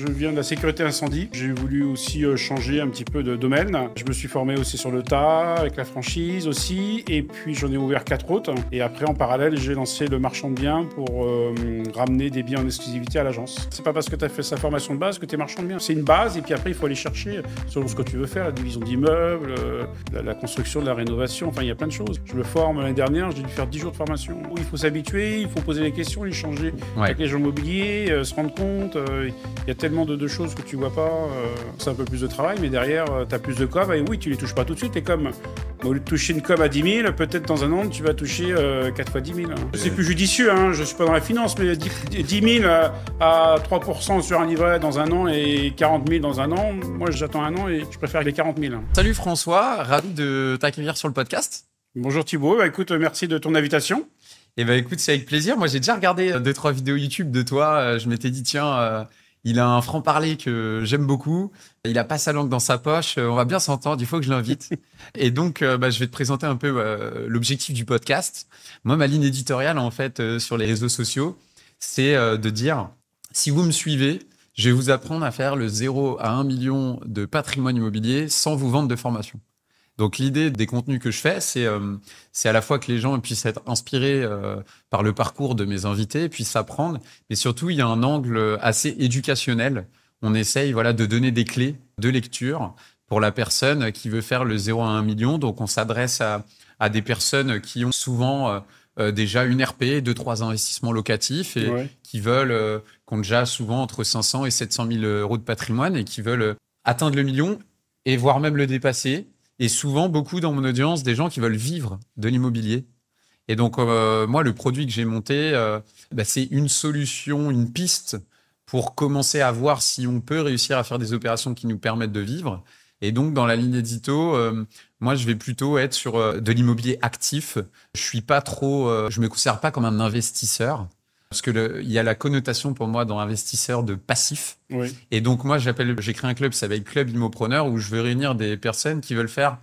Je viens de la sécurité incendie. J'ai voulu aussi changer un petit peu de domaine. Je me suis formé aussi sur le tas, avec la franchise aussi. Et puis j'en ai ouvert 4 autres. Et après, en parallèle, j'ai lancé le marchand de biens pour ramener des biens en exclusivité à l'agence. C'est pas parce que tu as fait sa formation de base que tu es marchand de biens. C'est une base et puis après, il faut aller chercher selon ce que tu veux faire, la division d'immeubles, la construction, de la rénovation. Enfin, il y a plein de choses. Je me forme l'année dernière, j'ai dû faire 10 jours de formation. Il faut s'habituer, il faut poser des questions, échanger avec les gens immobiliers, se rendre compte. Il y a tellement de choses que tu vois pas. C'est un peu plus de travail, mais derrière, tu as plus de com. Et oui, tu les touches pas tout de suite, les com. Au lieu de toucher une com à 10 000, peut-être dans un an, tu vas toucher 4 fois 10 000. C'est plus judicieux, hein. Je suis pas dans la finance, mais 10 000 à 3% sur un livret dans un an et 40 000 dans un an, moi j'attends un an et je préfère les 40 000. Salut François, ravi de t'accueillir sur le podcast. Bonjour Thibaut, écoute, merci de ton invitation. Écoute, c'est avec plaisir. Moi, j'ai déjà regardé 2-3 vidéos YouTube de toi. Je m'étais dit, tiens, il a un franc-parler que j'aime beaucoup. Il a pas sa langue dans sa poche. On va bien s'entendre. Il faut que je l'invite. Et donc, je vais te présenter un peu l'objectif du podcast. Moi, ma ligne éditoriale, en fait, sur les réseaux sociaux, c'est de dire, si vous me suivez, je vais vous apprendre à faire le 0 à 1 million de patrimoine immobilier sans vous vendre de formation. Donc, l'idée des contenus que je fais, c'est à la fois que les gens puissent être inspirés par le parcours de mes invités, puissent apprendre, mais surtout, il y a un angle assez éducationnel. On essaye de donner des clés de lecture pour la personne qui veut faire le 0 à 1 million. Donc, on s'adresse à des personnes qui ont souvent déjà une RP, 2-3 investissements locatifs et qui ont déjà souvent entre 500 et 700 000 euros de patrimoine et qui veulent atteindre le million et voire même le dépasser. Et souvent, beaucoup dans mon audience, des gens qui veulent vivre de l'immobilier. Et donc, moi, le produit que j'ai monté, c'est une solution, une piste pour commencer à voir si on peut réussir à faire des opérations qui nous permettent de vivre. Et donc, dans la ligne édito, moi, je vais plutôt être sur de l'immobilier actif. Je me considère pas comme un investisseur. Parce que il y a la connotation pour moi dans investisseur de passif. Oui. Et donc, moi, j'ai créé un club, ça s'appelle Club Immopreneur, où je veux réunir des personnes qui veulent faire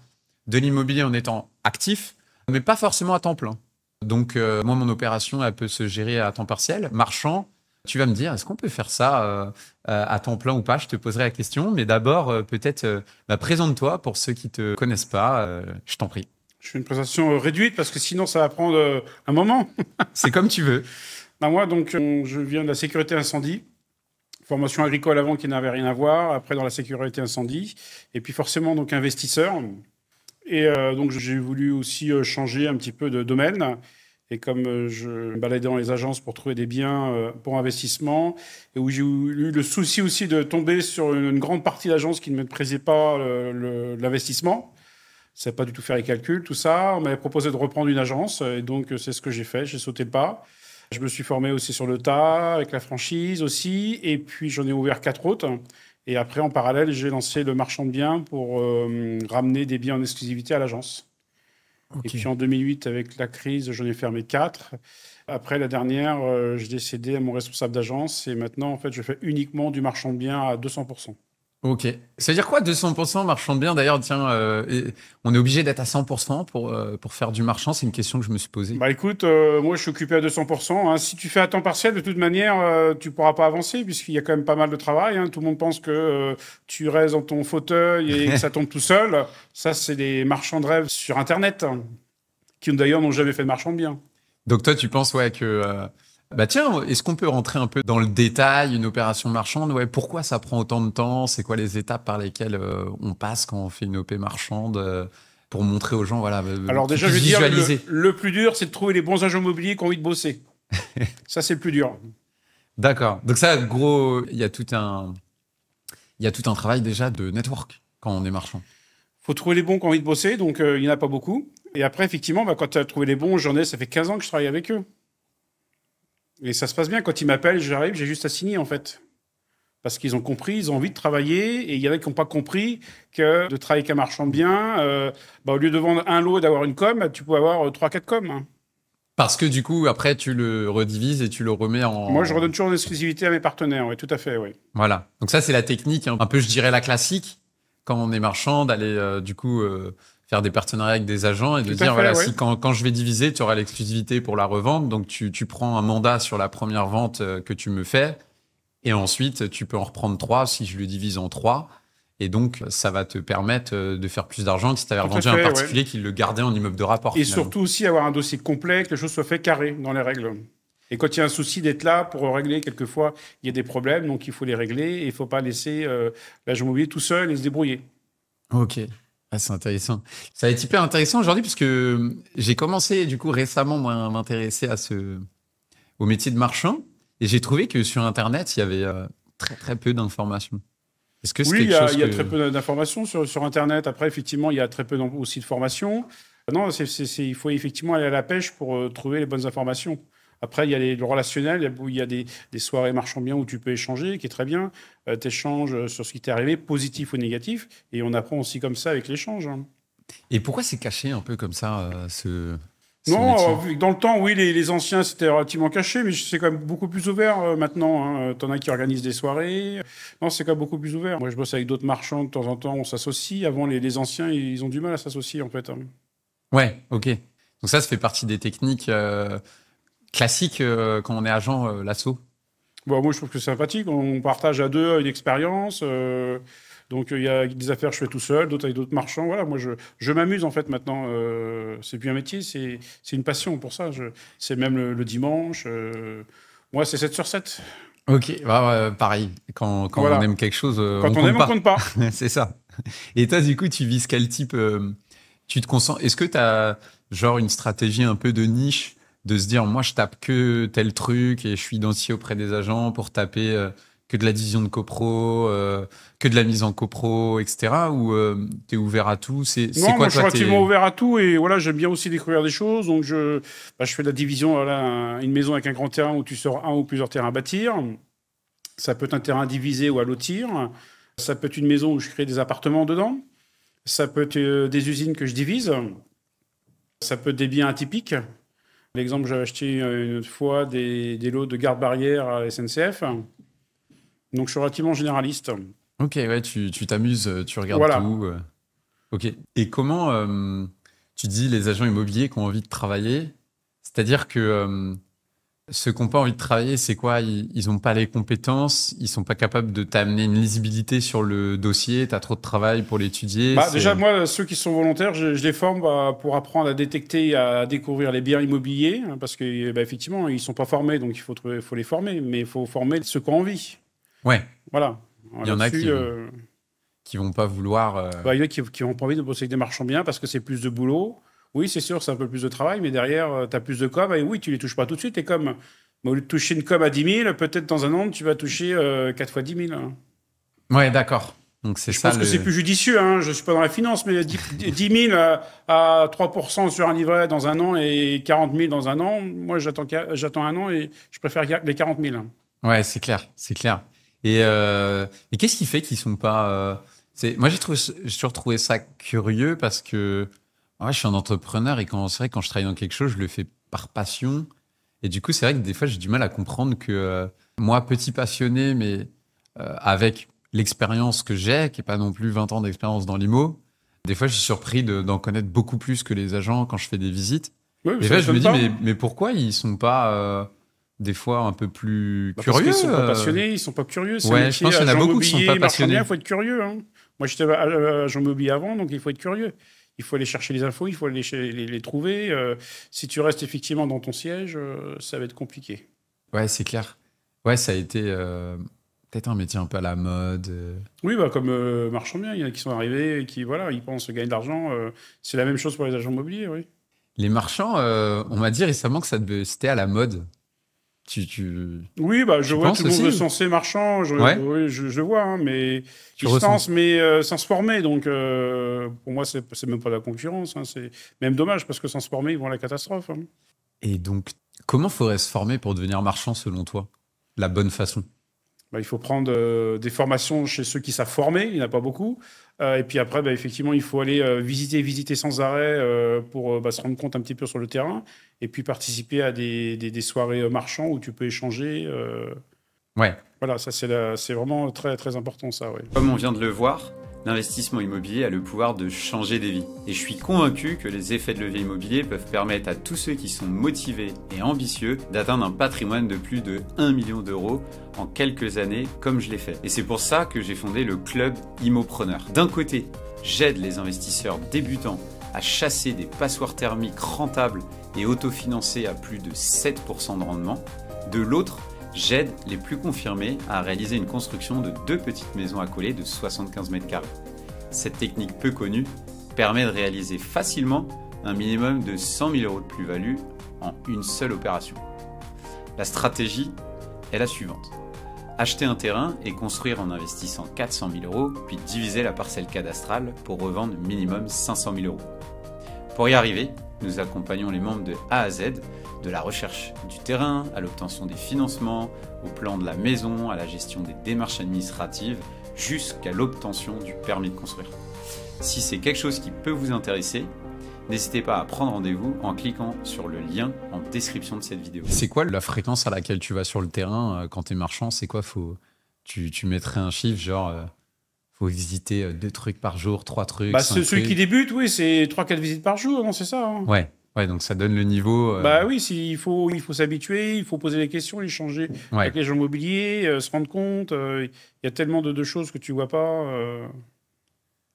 de l'immobilier en étant actif, mais pas forcément à temps plein. Donc, moi, mon opération, elle peut se gérer à temps partiel. Marchand, tu vas me dire, est-ce qu'on peut faire ça à temps plein ou pas? Je te poserai la question. Mais d'abord, peut-être, présente-toi pour ceux qui te connaissent pas. Je t'en prie. Je fais une présentation réduite parce que sinon, ça va prendre un moment. C'est comme tu veux. Moi, donc, je viens de la sécurité incendie. Formation agricole avant qui n'avait rien à voir. Après, dans la sécurité incendie. Et puis, forcément, donc, investisseur. Et donc, j'ai voulu aussi changer un petit peu de domaine. Et comme je me baladais dans les agences pour trouver des biens pour investissement, et où j'ai eu le souci aussi de tomber sur une grande partie d'agences qui ne me plaisait pas l'investissement. Je ne savais pas du tout faire les calculs, tout ça. On m'avait proposé de reprendre une agence. Et donc, c'est ce que j'ai fait. J'ai sauté le pas. Je me suis formé aussi sur le tas, avec la franchise aussi. Et puis, j'en ai ouvert 4 autres. Et après, en parallèle, j'ai lancé le marchand de biens pour ramener des biens en exclusivité à l'agence. Okay. Et puis, en 2008, avec la crise, j'en ai fermé 4. Après, la dernière, j'ai décédé à mon responsable d'agence. Et maintenant, en fait, je fais uniquement du marchand de biens à 200%. Ok. Ça veut dire quoi 200% marchand de biens? D'ailleurs, tiens, on est obligé d'être à 100% pour faire du marchand? C'est une question que je me suis posée. Écoute, moi je suis occupé à 200%. Si tu fais à temps partiel, de toute manière, tu pourras pas avancer puisqu'il y a quand même pas mal de travail. Tout le monde pense que tu restes dans ton fauteuil et que ça tombe tout seul. Ça, c'est des marchands de rêve sur Internet qui d'ailleurs n'ont jamais fait de marchand de biens. Donc toi, tu penses que... tiens, est-ce qu'on peut rentrer un peu dans le détail, une opération marchande? Pourquoi ça prend autant de temps? C'est quoi les étapes par lesquelles on passe quand on fait une OP marchande pour montrer aux gens, Alors déjà, je veux dire, le plus dur, c'est de trouver les bons agents immobiliers qui ont envie de bosser. Ça, c'est le plus dur. D'accord. Donc ça, gros, il y a tout un travail déjà de network quand on est marchand. Il faut trouver les bons qui ont envie de bosser, donc il n'y en a pas beaucoup. Et après, effectivement, quand tu as trouvé les bons, ça fait 15 ans que je travaille avec eux. Et ça se passe bien. Quand ils m'appellent, j'arrive, j'ai juste à signer, en fait. Parce qu'ils ont compris, ils ont envie de travailler. Et il y en a qui n'ont pas compris que de travailler avec un marchand de biens, au lieu de vendre un lot et d'avoir une com, tu peux avoir 3-4 coms. Parce que du coup, après, tu le redivises et tu le remets en... Moi, je redonne toujours l'exclusivité à mes partenaires, oui, tout à fait, oui. Voilà. Donc ça, c'est la technique, un peu, je dirais, la classique, quand on est marchand, d'aller, faire des partenariats avec des agents et de dire, si quand je vais diviser, tu auras l'exclusivité pour la revente. Donc, tu prends un mandat sur la première vente que tu me fais Et ensuite, tu peux en reprendre 3 si je le divise en 3. Et donc, ça va te permettre de faire plus d'argent que si tu avais revendu à un particulier qui le gardait en immeuble de rapport. Et surtout aussi avoir un dossier complet, que les choses soient faites carré dans les règles. Et quand il y a un souci d'être là pour régler, quelquefois, il y a des problèmes, donc il faut les régler. Et il ne faut pas laisser l'agent immobilier tout seul et se débrouiller. Ok. Ah, c'est intéressant. Ça va être hyper intéressant aujourd'hui puisque j'ai commencé du coup récemment moi, à m'intéresser au métier de marchand et j'ai trouvé que sur Internet, il y avait très très peu d'informations. Est-ce que c'est Oui, quelque chose il y a très peu d'informations sur Internet. Après, effectivement, il y a très peu aussi de formations. Non, il faut effectivement aller à la pêche pour trouver les bonnes informations. Après, il y a le relationnel, il y a des soirées marchand bien où tu peux échanger, qui est très bien. Tu échanges sur ce qui t'est arrivé, positif ou négatif, et on apprend aussi comme ça avec l'échange. Et pourquoi c'est caché un peu comme ça, ce Non, métier? dans le temps, oui, les anciens, c'était relativement caché, mais c'est quand même beaucoup plus ouvert maintenant. Hein. T'en as qui organisent des soirées. Non, c'est quand même beaucoup plus ouvert. Moi, je bosse avec d'autres marchands de temps en temps, on s'associe. Avant, les anciens, ils ont du mal à s'associer, en fait. Hein. Ouais, ok. Donc ça fait partie des techniques classiques quand on est agent, l'assaut. Bon, moi, je trouve que c'est sympathique. On partage à deux une expérience. Donc, il y a des affaires que je fais tout seul, d'autres avec d'autres marchands. Voilà, moi, je m'amuse, en fait, maintenant. C'est plus un métier, c'est une passion pour ça. C'est même le dimanche. Moi, c'est 7 sur 7. Ok, bah, pareil. Quand Voilà. on aime quelque chose, Quand on compte aime, on pas. compte pas. C'est ça. Et toi, du coup, tu vises quel type tu te concentres. Est-ce que tu as genre une stratégie un peu de niche de se dire, moi, je tape que tel truc et je suis identifié auprès des agents pour taper que de la division de copro, que de la mise en copro, etc. Ou tu es ouvert à tout? C'est Non, quoi, moi, je suis toi, relativement ouvert à tout et voilà, j'aime bien aussi découvrir des choses. Donc, je fais de la division, voilà, une maison avec un grand terrain où tu sors un ou plusieurs terrains à bâtir. Ça peut être un terrain divisé ou à lotir. Ça peut être une maison où je crée des appartements dedans. Ça peut être des usines que je divise. Ça peut être des biens atypiques. L'exemple, j'avais acheté une fois des lots de garde-barrière à la SNCF. Donc, je suis relativement généraliste. Ok, ouais, tu t'amuses, tu regardes Voilà. tout. Ok. Et comment tu dis les agents immobiliers qui ont envie de travailler? C'est-à-dire que ceux qui n'ont pas envie de travailler, c'est quoi? Ils n'ont pas les compétences, ils sont pas capables de t'amener une lisibilité sur le dossier, tu as trop de travail pour l'étudier. Déjà, moi, ceux qui sont volontaires, je les forme pour apprendre à détecter et à découvrir les biens immobiliers, hein, parce que, effectivement, ils ne sont pas formés, donc faut les former, mais il faut former ceux qui ont envie. Ouais, Voilà. il y en a qui vont pas vouloir. Il y en a qui n'ont pas envie de bosser avec des marchands bien parce que c'est plus de boulot. Oui, c'est sûr, c'est un peu plus de travail, mais derrière, tu as plus de com. Et oui, tu les touches pas tout de suite, les com. Mais au lieu de toucher une com à 10 000, peut-être dans un an, tu vas toucher 4 fois 10 000. Hein. Ouais, d'accord. Donc c'est Je ça pense que c'est plus judicieux. Hein. Je ne suis pas dans la finance, mais 10 000 à 3% sur un livret dans un an et 40 000 dans un an, moi, j'attends un an et je préfère les 40 000. Hein. Ouais, c'est clair, c'est clair. Et qu'est-ce qui fait qu'ils sont pas moi, j'ai toujours trouvé ça curieux parce que ouais, je suis un entrepreneur et c'est vrai que quand je travaille dans quelque chose, je le fais par passion. Et du coup, c'est vrai que des fois, j'ai du mal à comprendre que moi, petit passionné, mais avec l'expérience que j'ai, qui est pas non plus 20 ans d'expérience dans l'IMO, des fois, je suis surpris d'en connaître beaucoup plus que les agents quand je fais des visites. Oui, Des fois, je me dis, mais pourquoi ils sont pas des fois un peu plus curieux? Parce qu'ils sont pas passionnés, ils sont pas curieux. Ouais, je pense qu'il y en a beaucoup qui sont pas passionnés. Il faut être curieux. Hein. Moi, j'étais agent immobilier avant, donc il faut être curieux. Il faut aller chercher les infos, il faut aller les trouver. Si tu restes effectivement dans ton siège, ça va être compliqué. Ouais, c'est clair. Ouais, ça a été peut-être un métier un peu à la mode. Oui, comme marchand bien, il y en a qui sont arrivés et qui, voilà, ils pensent gagner de l'argent. C'est la même chose pour les agents immobiliers, oui. Les marchands, on m'a dit récemment que c'était à la mode. Oui, je vois tout le monde veut se lancer marchand, oui, je le vois, hein, mais ils se lancent, mais sans se former. Donc, pour moi, c'est même pas de la concurrence. Hein, c'est même dommage, parce que sans se former, ils vont à la catastrophe. Hein. Et donc, comment faudrait se former pour devenir marchand, selon toi? La bonne façon? Il faut prendre des formations chez ceux qui savent former, il n'y en a pas beaucoup. Et puis après, effectivement, il faut aller visiter sans arrêt pour se rendre compte un petit peu sur le terrain. Et puis participer à des soirées marchands où tu peux échanger. Ouais. Voilà, ça c'est vraiment très, très important, ça. Ouais. Comme on vient de le voir, l'investissement immobilier a le pouvoir de changer des vies. Et je suis convaincu que les effets de levier immobilier peuvent permettre à tous ceux qui sont motivés et ambitieux d'atteindre un patrimoine de plus de 1 million d'euros en quelques années, comme je l'ai fait. Et c'est pour ça que j'ai fondé le club Immopreneur. D'un côté, j'aide les investisseurs débutants à chasser des passoires thermiques rentables et autofinancés à plus de 7% de rendement. De l'autre, j'aide les plus confirmés à réaliser une construction de 2 petites maisons à coller de 75 mètres carrés. Cette technique peu connue permet de réaliser facilement un minimum de 100 000 euros de plus-value en une seule opération. La stratégie est la suivante. Acheter un terrain et construire en investissant 400 000 euros, puis diviser la parcelle cadastrale pour revendre minimum 500 000 euros. Pour y arriver, nous accompagnons les membres de A à Z, de la recherche du terrain, à l'obtention des financements, au plan de la maison, à la gestion des démarches administratives, jusqu'à l'obtention du permis de construire. Si c'est quelque chose qui peut vous intéresser, n'hésitez pas à prendre rendez-vous en cliquant sur le lien en description de cette vidéo. C'est quoi la fréquence à laquelle tu vas sur le terrain quand tu es marchand? C'est quoi tu mettrais un chiffre genre faut visiter 2 trucs par jour, 3 trucs, 5 Celui trucs. qui débute, oui, c'est 3-4 visites par jour, non, c'est ça. Hein. Ouais, donc ça donne le niveau. Oui, il faut s'habituer, il faut poser des questions, échanger avec les gens immobiliers, se rendre compte. Il y a tellement de choses que tu vois pas.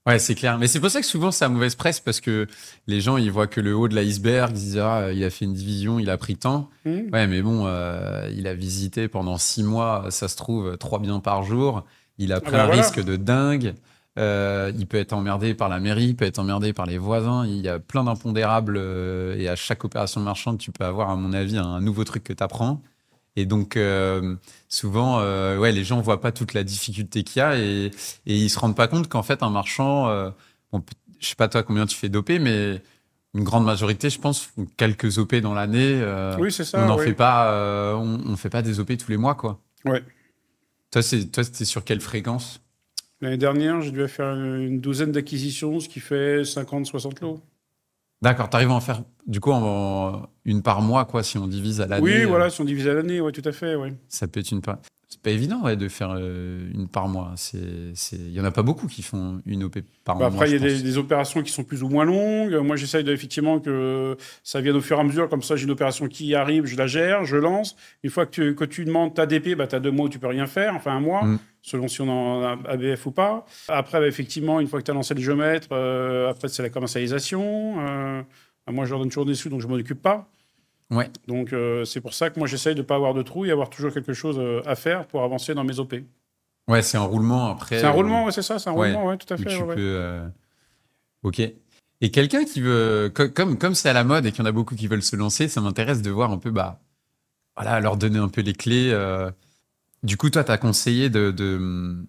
Ouais, c'est clair. Mais c'est pour ça que souvent, c'est à mauvaise presse parce que les gens, ils voient que le haut de l'iceberg, ils disent il a fait une division, il a pris tant. Ouais, mais bon, il a visité pendant 6 mois, ça se trouve, 3 biens par jour. Il a pris un risque de dingue. Il peut être emmerdé par la mairie, il peut être emmerdé par les voisins. Il y a plein d'impondérables et à chaque opération marchande, tu peux avoir, à mon avis, un nouveau truc que tu apprends. Et donc, souvent, les gens ne voient pas toute la difficulté qu'il y a et ils ne se rendent pas compte qu'en fait, un marchand, je ne sais pas toi combien tu fais d'OP, mais une grande majorité, je pense, font quelques OP dans l'année. Oui, c'est ça. On n'en fait pas, on fait pas des OP tous les mois, quoi. Ouais. Toi, c'était sur quelle fréquence? L'année dernière, j'ai dû faire une douzaine d'acquisitions, ce qui fait 50-60 lots. D'accord, tu arrives à en faire du coup une par mois, quoi, si on divise à l'année. Oui, voilà, si on divise à l'année, oui, tout à fait, oui. Ça peut être une par. C'est pas évident de faire une par mois. Il y en a pas beaucoup qui font une OP par mois. Après, il y a des opérations qui sont plus ou moins longues. Moi, j'essaye effectivement que ça vienne au fur et à mesure. Comme ça, j'ai une opération qui arrive, je la gère, je lance. Une fois que tu demandes ta DP, tu as 2 mois où tu peux rien faire, enfin 1 mois, selon si on a ABF ou pas. Après, effectivement, une fois que tu as lancé le géomètre, après, c'est la commercialisation. Moi, je leur donne toujours des sous, donc je m'en occupe pas. Ouais. Donc, c'est pour ça que moi, j'essaye de ne pas avoir de trou et avoir toujours quelque chose à faire pour avancer dans mes OP. Ouais, c'est un roulement après. C'est un roulement, c'est ça, c'est un roulement, ouais, tout à fait. Tu peux, Ok. Et quelqu'un qui veut, comme c'est à la mode et qu'il y en a beaucoup qui veulent se lancer, ça m'intéresse de voir un peu, leur donner un peu les clés. Du coup, toi, tu as conseillé de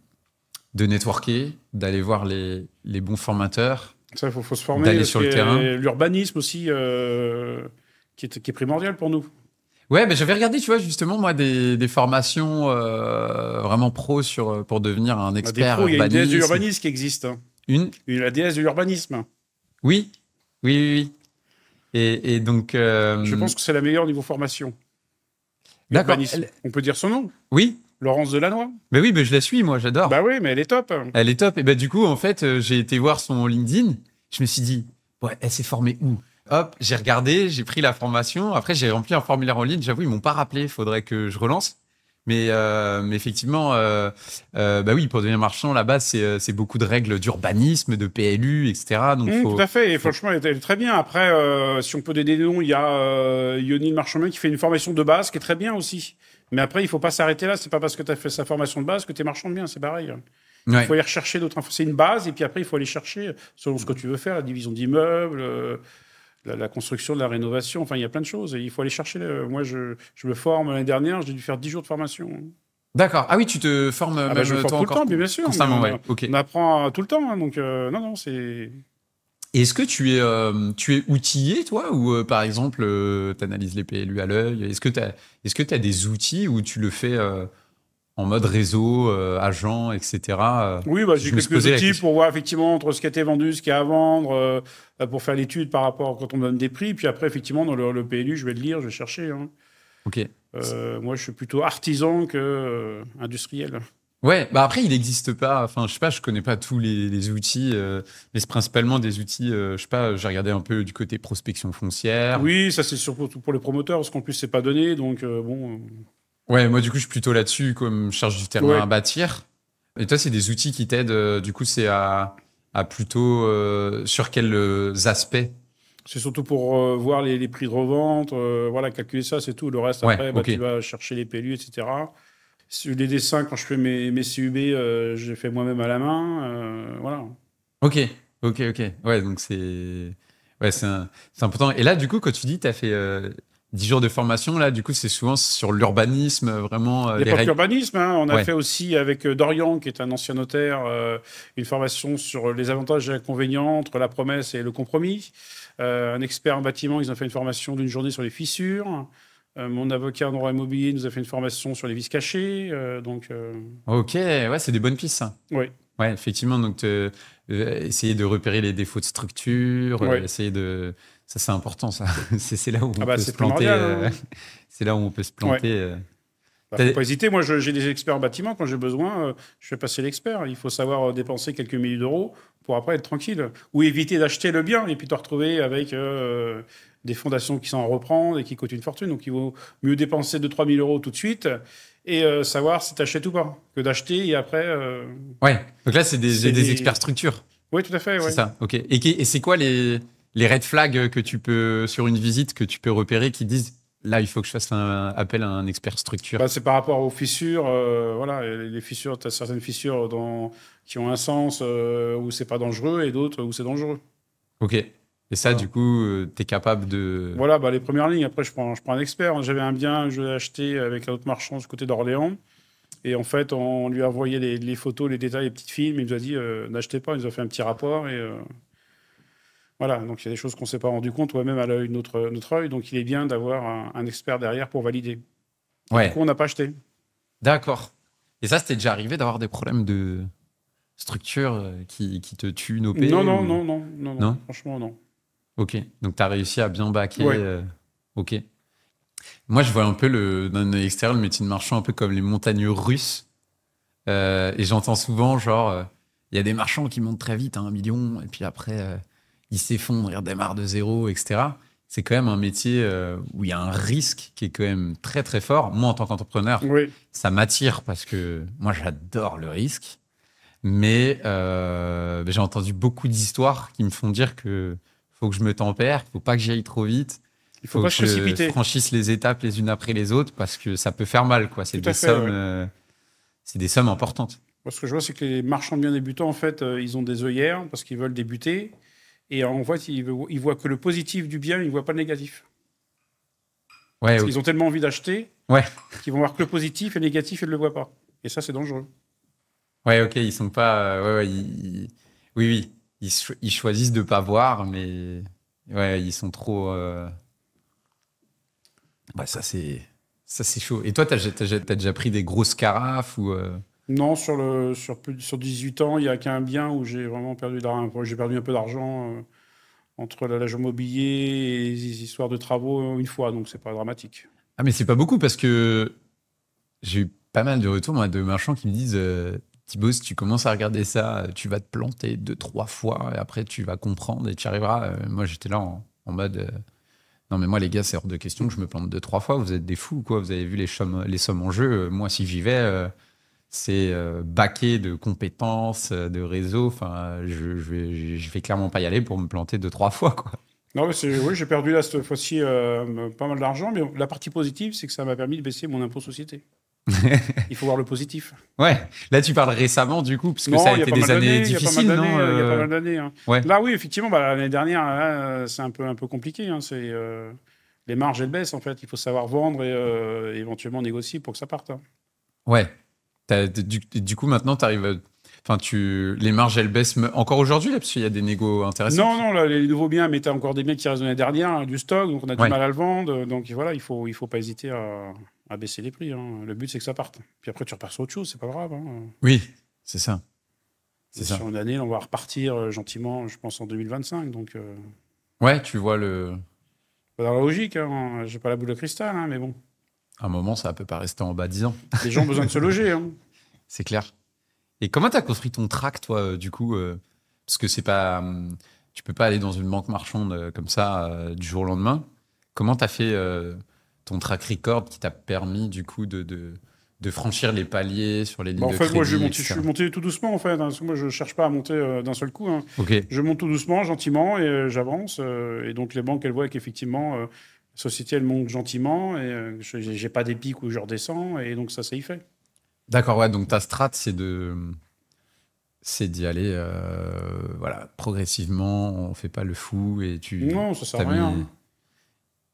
networker, d'aller voir les bons formateurs. Ça, il faut se former. D'aller sur le terrain. L'urbanisme aussi, qui est primordial pour nous. Ouais, mais j'avais regardé, tu vois, justement, moi, des formations vraiment pro pour devenir un expert urbanisme. Il y a une déesse de l'urbanisme qui existe. La déesse de l'urbanisme. Oui. Et donc... Je pense que c'est la meilleure niveau formation. D'accord. On peut dire son nom. Oui. Laurence Delannoy. Mais oui, je la suis, moi, j'adore. Bah oui, mais elle est top. Elle est top. Et du coup, en fait, j'ai été voir son LinkedIn. Je me suis dit, elle s'est formée où? Hop, j'ai regardé, j'ai pris la formation. Après, j'ai rempli un formulaire en ligne. J'avoue, ils m'ont pas rappelé. Il faudrait que je relance. Mais effectivement, oui, pour devenir marchand, la base, c'est beaucoup de règles d'urbanisme, de PLU, etc. Donc, tout à fait. Et franchement, elle est très bien. Après, si on peut donner des noms, il y a Yoni Marchand qui fait une formation de base qui est très bien aussi. Mais après, il ne faut pas s'arrêter là. C'est pas parce que tu as fait sa formation de base que tu es marchand de bien. C'est pareil. Il faut aller rechercher d'autres infos. C'est une base. Et puis après, il faut aller chercher, selon ce que tu veux faire, la division d'immeubles, la construction, de la rénovation. Enfin, il y a plein de choses. Et il faut aller chercher. Moi, je me forme l'année dernière. J'ai dû faire 10 jours de formation. D'accord. Ah oui, tu te formes même je me forme tout le temps, bien sûr. Constamment, okay. On apprend tout le temps. Donc, non, c'est... Est-ce que tu es outillé, toi, ou par exemple, tu analyses les PLU à l'œil? Est-ce que tu as des outils où tu le fais en mode réseau, agent, etc. Oui, j'ai quelques outils pour voir effectivement entre ce qui a été vendu, ce qu'il y a à vendre, pour faire l'étude par rapport quand on me donne des prix. Puis après, effectivement, dans le PLU, je vais le lire, je vais chercher. Hein. Ok. Moi, je suis plutôt artisan que industriel. Ouais, bah après, il n'existe pas, enfin, je sais pas, je connais pas tous les outils, mais c'est principalement des outils, je sais pas, j'ai regardé un peu du côté prospection foncière. Oui, ça c'est surtout pour les promoteurs, parce qu'en plus c'est pas donné, donc bon. Ouais, moi, du coup, je suis plutôt là-dessus, comme je cherche du terrain Ouais, à bâtir. Et toi, c'est des outils qui t'aident, du coup, c'est à plutôt, sur quels aspects? c'est surtout pour voir les prix de revente, voilà, calculer ça, c'est tout. Le reste Ouais, après, bah, ok. tu vas chercher les PLU, etc. Sur les dessins, quand je fais mes CUB, je les fais moi-même à la main, voilà. Ok, ok. Ouais, donc ouais, c'est important. Et là, du coup, quand tu dis, tu as fait 10 jours de formation, là, du coup, c'est souvent sur l'urbanisme, vraiment, Il n'y a les pas que règles. l'urbanisme, hein. On a Ouais, fait aussi avec Dorian, qui est un ancien notaire, une formation sur les avantages et inconvénients entre la promesse et le compromis. Un expert en bâtiment, ils ont fait une formation d'une journée sur les fissures. Mon avocat en droit immobilier nous a fait une formation sur les vis cachées. ok, ouais, c'est des bonnes pistes, ça. Oui, Ouais, effectivement, donc essayer de repérer les défauts de structure, oui. essayer de... Ça, c'est important, ça. C'est là où Ah on bah peut se c'est planter. primordial, hein. C'est là où on peut se Ouais. planter. Bah, faut T'as- pas hésiter. Moi, j'ai des experts en bâtiment. Quand j'ai besoin, je fais passer l'expert. Il faut savoir dépenser quelques milliers d'euros pour après être tranquille. Ou éviter d'acheter le bien et puis te retrouver avec des fondations qui sont à reprendre et qui coûtent une fortune. Donc, il vaut mieux dépenser 2 000 à 3 000 euros tout de suite et savoir si tu achètes ou pas que d'acheter et après. Ouais, donc là, C'est des experts des... structure. Oui, tout à fait. C'est Ouais. ça, ok. Et c'est quoi les red flags que tu peux, sur une visite, que tu peux repérer qui disent, là, il faut que je fasse un appel à un expert structure? Bah, c'est par rapport aux fissures. Voilà, et les fissures, tu as certaines fissures qui ont un sens où c'est pas dangereux et d'autres où c'est dangereux. Ok. Et ça, Voilà. du coup, tu es capable de... Voilà, bah, les premières lignes. Après, je prends un expert. J'avais un bien que je l'ai acheté avec un autre marchand du côté d'Orléans. Et en fait, on lui a envoyé les photos, les détails, les petites films. Il nous a dit n'achetez pas. Il nous a fait un petit rapport. Et voilà, donc il y a des choses qu'on ne s'est pas rendu compte, ou même à l'œil, notre œil. Donc il est bien d'avoir un expert derrière pour valider. Et du coup, Ouais, on n'a pas acheté. d'accord. Et ça, c'était déjà arrivé d'avoir des problèmes de structure qui te tuent une OP Non, non, ou... non, non, non, non. Non? Franchement, non. Ok. Donc, tu as réussi à bien baquer. Ouais. Ok. Moi, je vois un peu d'un œil extérieur le métier de marchand un peu comme les montagnes russes. Et j'entends souvent, genre, il y a des marchands qui montent très vite à 1 million, et puis après, ils s'effondrent, ils redémarrent de zéro, etc. C'est quand même un métier où il y a un risque qui est quand même très, très fort. Moi, en tant qu'entrepreneur, Oui. ça m'attire parce que moi, j'adore le risque. Mais j'ai entendu beaucoup d'histoires qui me font dire que faut que je me tempère, faut pas que j'y aille trop vite, Il ne faut faut pas que se je précipiter. franchisse les étapes les unes après les autres parce que ça peut faire mal, quoi. Tout à fait, ouais. C'est des sommes importantes. Moi, ce que je vois, c'est que les marchands de biens débutants, en fait, ils ont des œillères parce qu'ils veulent débuter. Et en fait, ils voient que le positif du bien, ils ne voient pas le négatif. Ouais, Parce ok. qu'ils ont tellement envie d'acheter Ouais, qu'ils vont voir que le positif et le négatif, ils ne le voient pas. Et ça, c'est dangereux. ouais, ok. Ils sont pas. Oui, oui. Ils choisissent de pas voir, mais ouais, ils sont trop. Ouais, ça c'est chaud. Et toi, t'as déjà pris des grosses carafes ou Non, sur 18 ans, il n'y a qu'un bien où j'ai vraiment perdu d'argent. J'ai perdu un peu d'argent entre l'agent immobilier et les histoires de travaux une fois, donc c'est pas dramatique. Ah, mais c'est pas beaucoup parce que j'ai eu pas mal de retours, moi, de marchands qui me disent Thibaut, si tu commences à regarder ça, tu vas te planter 2, 3 fois et après tu vas comprendre et tu y arriveras. Moi, j'étais là en mode non, mais moi, les gars, c'est hors de question que je me plante 2, 3 fois. Vous êtes des fous, quoi. Vous avez vu les sommes en jeu. Moi, si j'y vais, c'est baqué de compétences, de réseau. Enfin, je vais clairement pas y aller pour me planter 2, 3 fois, quoi. Non, mais oui, j'ai perdu là cette fois-ci pas mal d'argent, mais la partie positive, c'est que ça m'a permis de baisser mon impôt société. Il faut voir le positif. Ouais, là, tu parles récemment, du coup, parce que ça Non, a il y a été pas mal des années d'années, il y a pas mal difficiles, non d'années, il y a pas mal d'années, hein. Ouais, Là, oui, effectivement, bah, l'année dernière, là, c'est un peu compliqué, hein. Les marges, elles baissent, en fait. Il faut savoir vendre et éventuellement négocier pour que ça parte, hein. ouais. Du coup, maintenant, tu arrives. Enfin, les marges, elles baissent encore aujourd'hui, là, parce qu'il y a des négos Non, intéressantes. non, là, les nouveaux biens, mais tu as encore des biens qui restent de l'année dernière, hein, du stock, donc on a du Ouais, mal à le vendre. Donc voilà, il faut pas hésiter à baisser les prix, hein. Le but, c'est que ça parte. Puis après, tu repars sur autre chose, c'est pas grave, hein. oui, c'est ça. Et C'est ça. sur une année, on va repartir gentiment, je pense, en 2025. Donc, Ouais, tu vois le. pas dans la logique, hein. J'ai pas la boule de cristal, hein, mais bon, À un moment, ça peut pas rester en bas 10 ans. les gens ont besoin de se loger, hein. C'est clair. Et comment tu as construit ton track, toi, du coup parce que c'est pas, tu peux pas aller dans une banque marchande comme ça du jour au lendemain. Comment tu as fait ton track record qui t'a permis, du coup, de franchir les paliers sur les lignes En de fait, moi, crédit, je etc. suis monté tout doucement, en fait, hein, parce que moi, je cherche pas à monter d'un seul coup, hein. Ok, Je monte tout doucement, gentiment, et j'avance. Et donc, les banques, elles voient qu'effectivement, la société, elle monte gentiment, et j'ai pas des pics où je redescends, et donc ça y fait. d'accord, ouais, donc ta strat, c'est d'y aller voilà, progressivement, on fait pas le fou et tu Non, ça sert t'as à rien, mis... hein.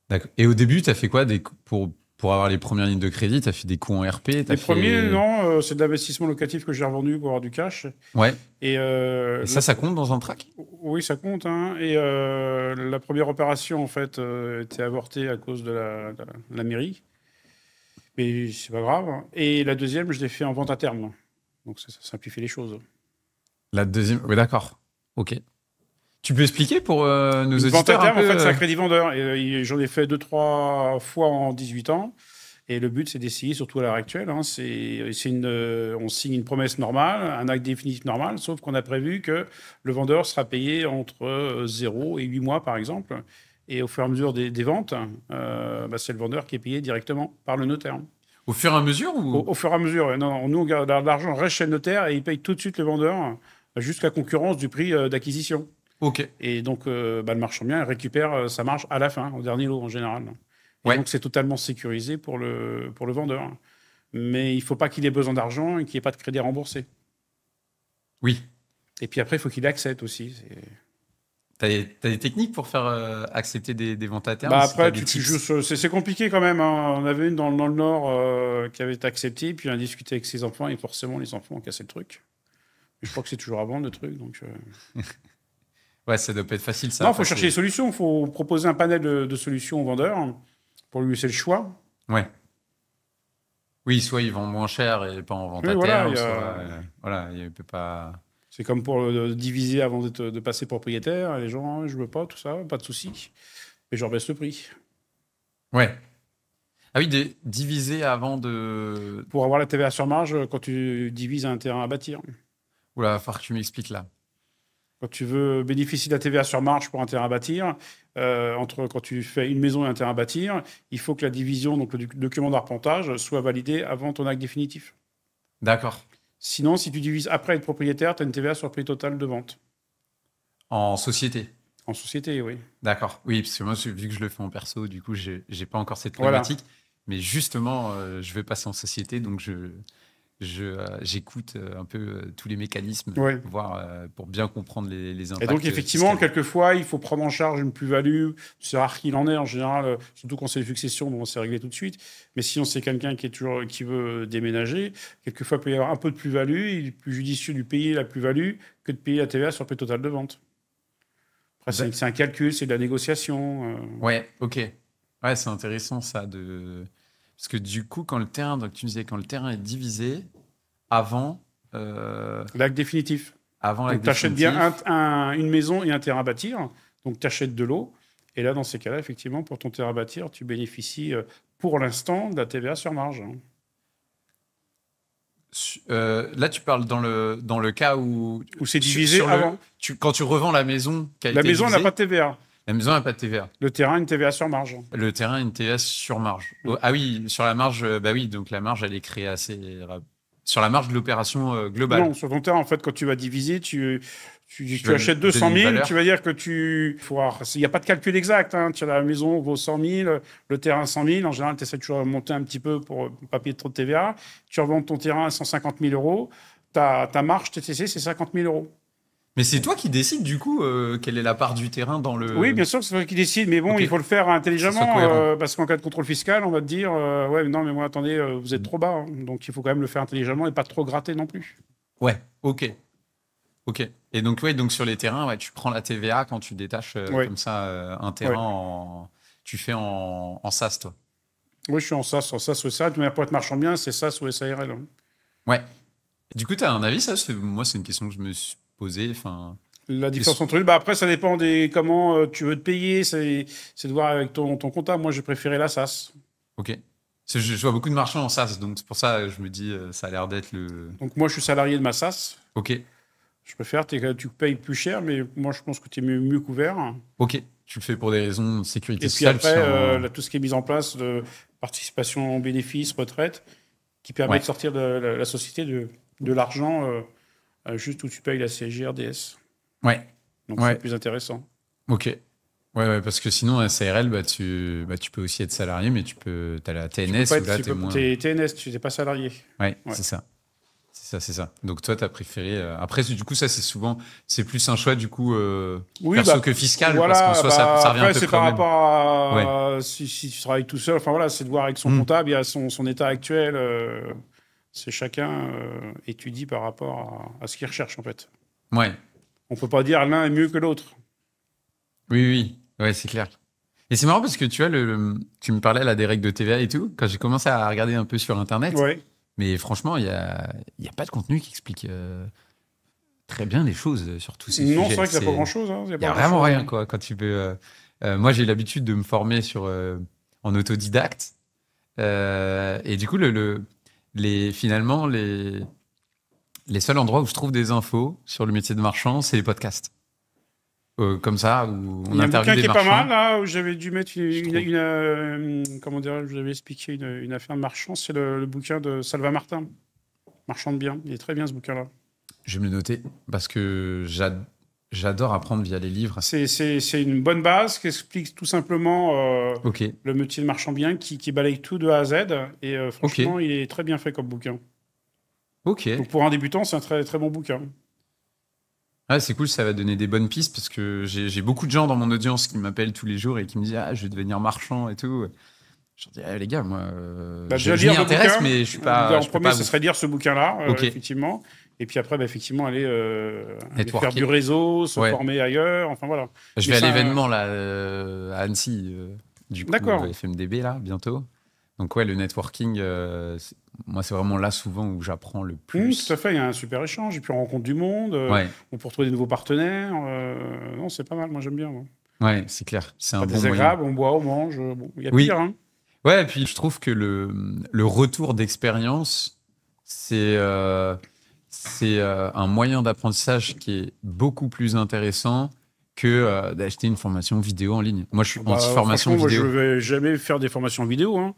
D'accord. Et au début, tu as fait quoi pour avoir les premières lignes de crédit? Tu as fait des coups en RP? Les premiers, non, c'est de l'investissement locatif que j'ai revendu pour avoir du cash. Ouais. Et Et ça compte dans un track? oui, ça compte, hein. Et la première opération, en fait, était avortée à cause de la mairie. Mais c'est pas grave, hein. Et la deuxième, je l'ai fait en vente à terme. Donc ça simplifie les choses. La deuxième, oui, d'accord. Ok. Tu peux expliquer pour nos Une vente à auditeurs un terme, en peu fait, c'est un crédit vendeur. Et j'en ai fait 2, 3 fois en 18 ans. Et le but, c'est d'essayer, surtout à l'heure actuelle, hein, on signe une promesse normale, un acte définitif normal, sauf qu'on a prévu que le vendeur sera payé entre 0 et 8 mois, par exemple. Et au fur et à mesure des ventes, c'est le vendeur qui est payé directement par le notaire. au fur et à mesure ou... Au fur et à mesure, ouais. Non, nous, on garde l'argent reste chez le notaire et il paye tout de suite le vendeur jusqu'à concurrence du prix d'acquisition. Ok. Et donc, le marchand bien récupère sa marge à la fin, au dernier lot en général. Et Ouais. donc, c'est totalement sécurisé pour le vendeur. Mais il ne faut pas qu'il ait besoin d'argent et qu'il n'y ait pas de crédit remboursé. Oui. Et puis après, il faut qu'il accepte aussi. T'as des techniques pour faire accepter des ventes à terme? Si t'as Après, des tu tips. joues c'est compliqué quand même, hein. On avait une dans le Nord qui avait été acceptée, puis on a discuté avec ses enfants, et forcément, les enfants ont cassé le truc. Mais je crois que c'est toujours à vendre, le truc. Donc, Ouais, ça doit pas être facile, ça. non, à il faut passer. chercher des solutions. Il faut proposer un panel de solutions au vendeur pour lui laisser le choix. Ouais. Oui, soit ils vendent moins cher et pas en vente Oui, à voilà, terme, soit voilà, il peut pas. c'est comme pour diviser avant de passer propriétaire. Les gens, je veux pas, tout ça, pas de souci. Et je rebaisse le prix. Ouais. Ah oui, diviser avant de. Pour avoir la TVA sur marge quand tu divises un terrain à bâtir. Oula, il va falloir que tu m'expliques là. Quand tu veux bénéficier de la TVA sur marge pour un terrain à bâtir, entre quand tu fais une maison et un terrain à bâtir, il faut que la division, donc le document d'arpentage, soit validé avant ton acte définitif. D'accord. Sinon, si tu divises après être propriétaire, tu as une TVA sur le prix total de vente. En société. En société, oui. D'accord. Oui, parce que moi, vu que je le fais en perso, du coup, j'ai pas encore cette Voilà. problématique. Mais justement, je vais passer en société, donc j'écoute un peu tous les mécanismes, Ouais. voir pour bien comprendre les Et impacts. donc, effectivement, fiscaux. quelquefois, il faut prendre en charge une plus-value. C'est rare qu'il en ait, en général, surtout quand c'est une succession, donc on s'est réglé tout de suite. Mais si on sait quelqu'un qui veut déménager, quelquefois, il peut y avoir un peu de plus-value. Il est plus judicieux de lui payer la plus-value que de payer la TVA sur le prix total de vente. Après, c'est un calcul, c'est de la négociation. Ouais, ok. Ouais, c'est intéressant ça parce que du coup, donc tu me disais quand le terrain est divisé avant, L'acte définitif. avant Donc, l'acte tu achètes bien définitif. une maison et un terrain à bâtir. Donc, tu achètes de l'eau. Et là, dans ces cas-là, effectivement, pour ton terrain à bâtir, tu bénéficies pour l'instant de la TVA sur marge. Là, tu parles dans le cas où Où c'est divisé avant. quand tu revends la maison qui a La été maison n'a divisée, pas de TVA. la maison n'a pas de TVA. Le terrain, une TVA sur marge. Le terrain, une TVA sur marge. Mm. Ah oui, sur la marge, bah oui, donc la marge, elle est créée sur la marge de l'opération globale. Non, sur ton terrain, en fait, quand tu vas diviser, tu vas achètes lui 200 donner une 000, valeur. tu vas dire que il n'y a pas de calcul exact, hein. La maison vaut 100 000, le terrain 100 000. En général, tu essaies toujours de monter un petit peu pour ne pas payer trop de TVA. Tu revends ton terrain à 150 000 euros. Ta marge TTC, c'est 50 000 euros. Mais c'est toi qui décides du coup quelle est la part du terrain dans le. Oui, bien sûr, c'est toi qui décide, mais bon, Ok. il faut le faire Que ce soit intelligemment, cohérent. parce qu'en cas de contrôle fiscal, on va te dire, ouais, non, mais moi, attendez, vous êtes trop bas, hein. Donc il faut quand même le faire intelligemment et pas trop gratter non plus. Ouais, ok. Ok. Et donc, ouais, donc sur les terrains, ouais, tu prends la TVA quand tu détaches Ouais. comme ça un terrain tu fais en SAS, toi. Oui, je suis en SAS ou SARL. Mais pour être marchand bien, c'est SAS ou SARL, hein. Ouais. Du coup, tu as un avis, ça? Moi, c'est une question que je me suis posée. Enfin, La différence entre eux, après, ça dépend comment tu veux te payer. C'est de voir avec ton comptable. Moi, j'ai préféré la SAS. ok. Je vois beaucoup de marchands en SaaS, donc c'est pour ça que je me dis, ça a l'air d'être le... Donc moi, je suis salarié de ma SaaS. Ok, Je préfère, tu payes plus cher, mais moi, je pense que tu es mieux couvert. ok. Tu le fais pour des raisons de sécurité Et puis sociale. après, sur là, tout ce qui est mis en place de participation en bénéfices, retraite, qui permet Ouais. de sortir de la société de l'argent juste où tu payes la CSG, RDS. Ouais, Donc Ouais. c'est plus intéressant. ok. Ouais, parce que sinon, à SARL, tu peux aussi être salarié, mais t'as la Tu peux TNS pas où là, t'es moins... t'es TNS, tu n'es pas salarié. Ouais, Ouais. c'est ça. C'est ça. Donc toi, t'as préféré... Après, du coup, ça, c'est plus un choix, du coup, Oui, perso que fiscal, voilà, parce qu'en soi, ça revient un après, peu c'est près par au même. rapport à si tu travailles tout seul. Enfin voilà, c'est de voir avec son Mm. comptable, il y a son état actuel. C'est chacun étudie par rapport à ce qu'il recherche en fait. Ouais, On peut pas dire l'un est mieux que l'autre. oui. Ouais, c'est clair. Et c'est marrant parce que tu vois, tu me parlais là des règles de TVA et tout, quand j'ai commencé à regarder un peu sur Internet, Ouais. mais franchement, il y a pas de contenu qui explique très bien les choses sur tous ces Non, sujets. c'est vrai qu'il n'y a pas grand-chose. Hein. Il n'y a vraiment rien, quoi, quand tu peux... moi, j'ai l'habitude de me former en autodidacte. Et du coup, finalement, les seuls endroits où je trouve des infos sur le métier de marchand, c'est les podcasts. Comme ça, où Il on y a un interviewe bouquin qui des est pas marchands. mal, là, où j'avais dû mettre Je trouve. comment dire, je vous avais expliqué une affaire de marchand. C'est le bouquin de Salva Martin, Marchand de biens. Il est très bien, ce bouquin-là. Je vais me le noter parce que j'adore apprendre via les livres. C'est une bonne base qui explique tout simplement Ok, le métier de marchand de biens, qui balaye tout de A à Z. Et franchement, il est très bien fait comme bouquin. ok. Donc pour un débutant, c'est un très, très bon bouquin. Ah, c'est cool, ça va donner des bonnes pistes parce que j'ai beaucoup de gens dans mon audience qui m'appellent tous les jours et qui me disent je vais devenir marchand et tout. Je leur dis les gars, moi, Bah, je déjà m'y lire le intéresse, bouquin. mais je suis pas. En Je peux premier, pas ce serait lire ce bouquin-là, Ok. effectivement. Et puis après, bah, effectivement, aller faire Networker. du réseau, se Ouais. former ailleurs. Enfin voilà. Je Mais vais à ça, l'événement là à Annecy, du coup, D'accord. FMDB là, bientôt. Donc ouais, le networking, moi c'est vraiment là souvent où j'apprends le plus. Tout à fait, il y a un super échange. Et puis on rencontre du monde. Ouais, On peut retrouver des nouveaux partenaires. Non, c'est pas mal. Moi, j'aime bien. Moi. ouais, c'est clair. C'est un Pas bon moyen. désagréable. On boit, on mange. Bon, il y a Oui. pire. Hein. Ouais, et puis je trouve que le retour d'expérience, c'est un moyen d'apprentissage qui est beaucoup plus intéressant que d'acheter une formation vidéo en ligne. Moi, je suis anti-formation Franchement, vidéo. moi, je vais jamais faire des formations vidéo. Hein.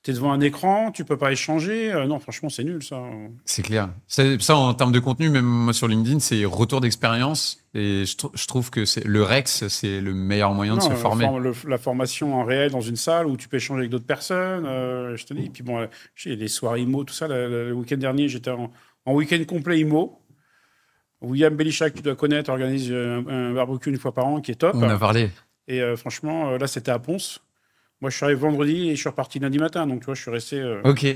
Tu es devant un écran, tu peux pas échanger. Non, franchement, c'est nul, ça. C'est clair. Ça, en termes de contenu, même moi sur LinkedIn, c'est retour d'expérience. Et je trouve que le REX, c'est le meilleur moyen de se former. La formation en réel dans une salle où tu peux échanger avec d'autres personnes, je te dis. Et puis bon, j'ai les soirées IMO, tout ça. Le week-end dernier, j'étais en week-end complet IMO. William Bellichac, que tu dois connaître, organise un barbecue une fois par an qui est top. On a parlé. Et franchement, là, c'était à Ponce. Moi, je suis arrivé vendredi et je suis reparti lundi matin. Donc, tu vois, je suis resté Ok.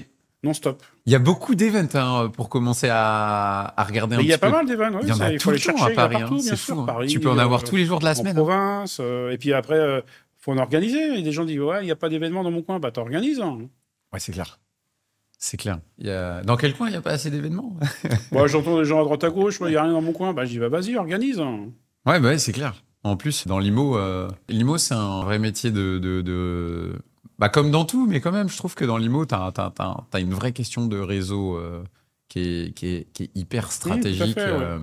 non-stop. Il y a beaucoup d'events pour commencer à regarder un Mais il y a petit peu. pas mal d'événements. Ouais, Il y en a il tout faut le les temps chercher. à Paris. Il y en a partout, bien C'est sûr. fou. Paris, Tu peux en avoir tous les jours de la en semaine. province. Et puis après, faut en organiser. Et des gens disent ouais, il n'y a pas d'événement dans mon coin. Bah, t'organises. Hein. Ouais, c'est clair. C'est clair. Dans quel coin il n'y a pas assez d'événements? Moi, j'entends des gens à droite à gauche. Il n'y a rien dans mon coin. Bah, je dis bah, vas-y, organise. Hein. Ouais, c'est clair. En plus, dans l'IMO, c'est un vrai métier Bah, comme dans tout, mais quand même, je trouve que dans l'IMO, t'as une vraie question de réseau qui est hyper stratégique. tout à fait, ouais.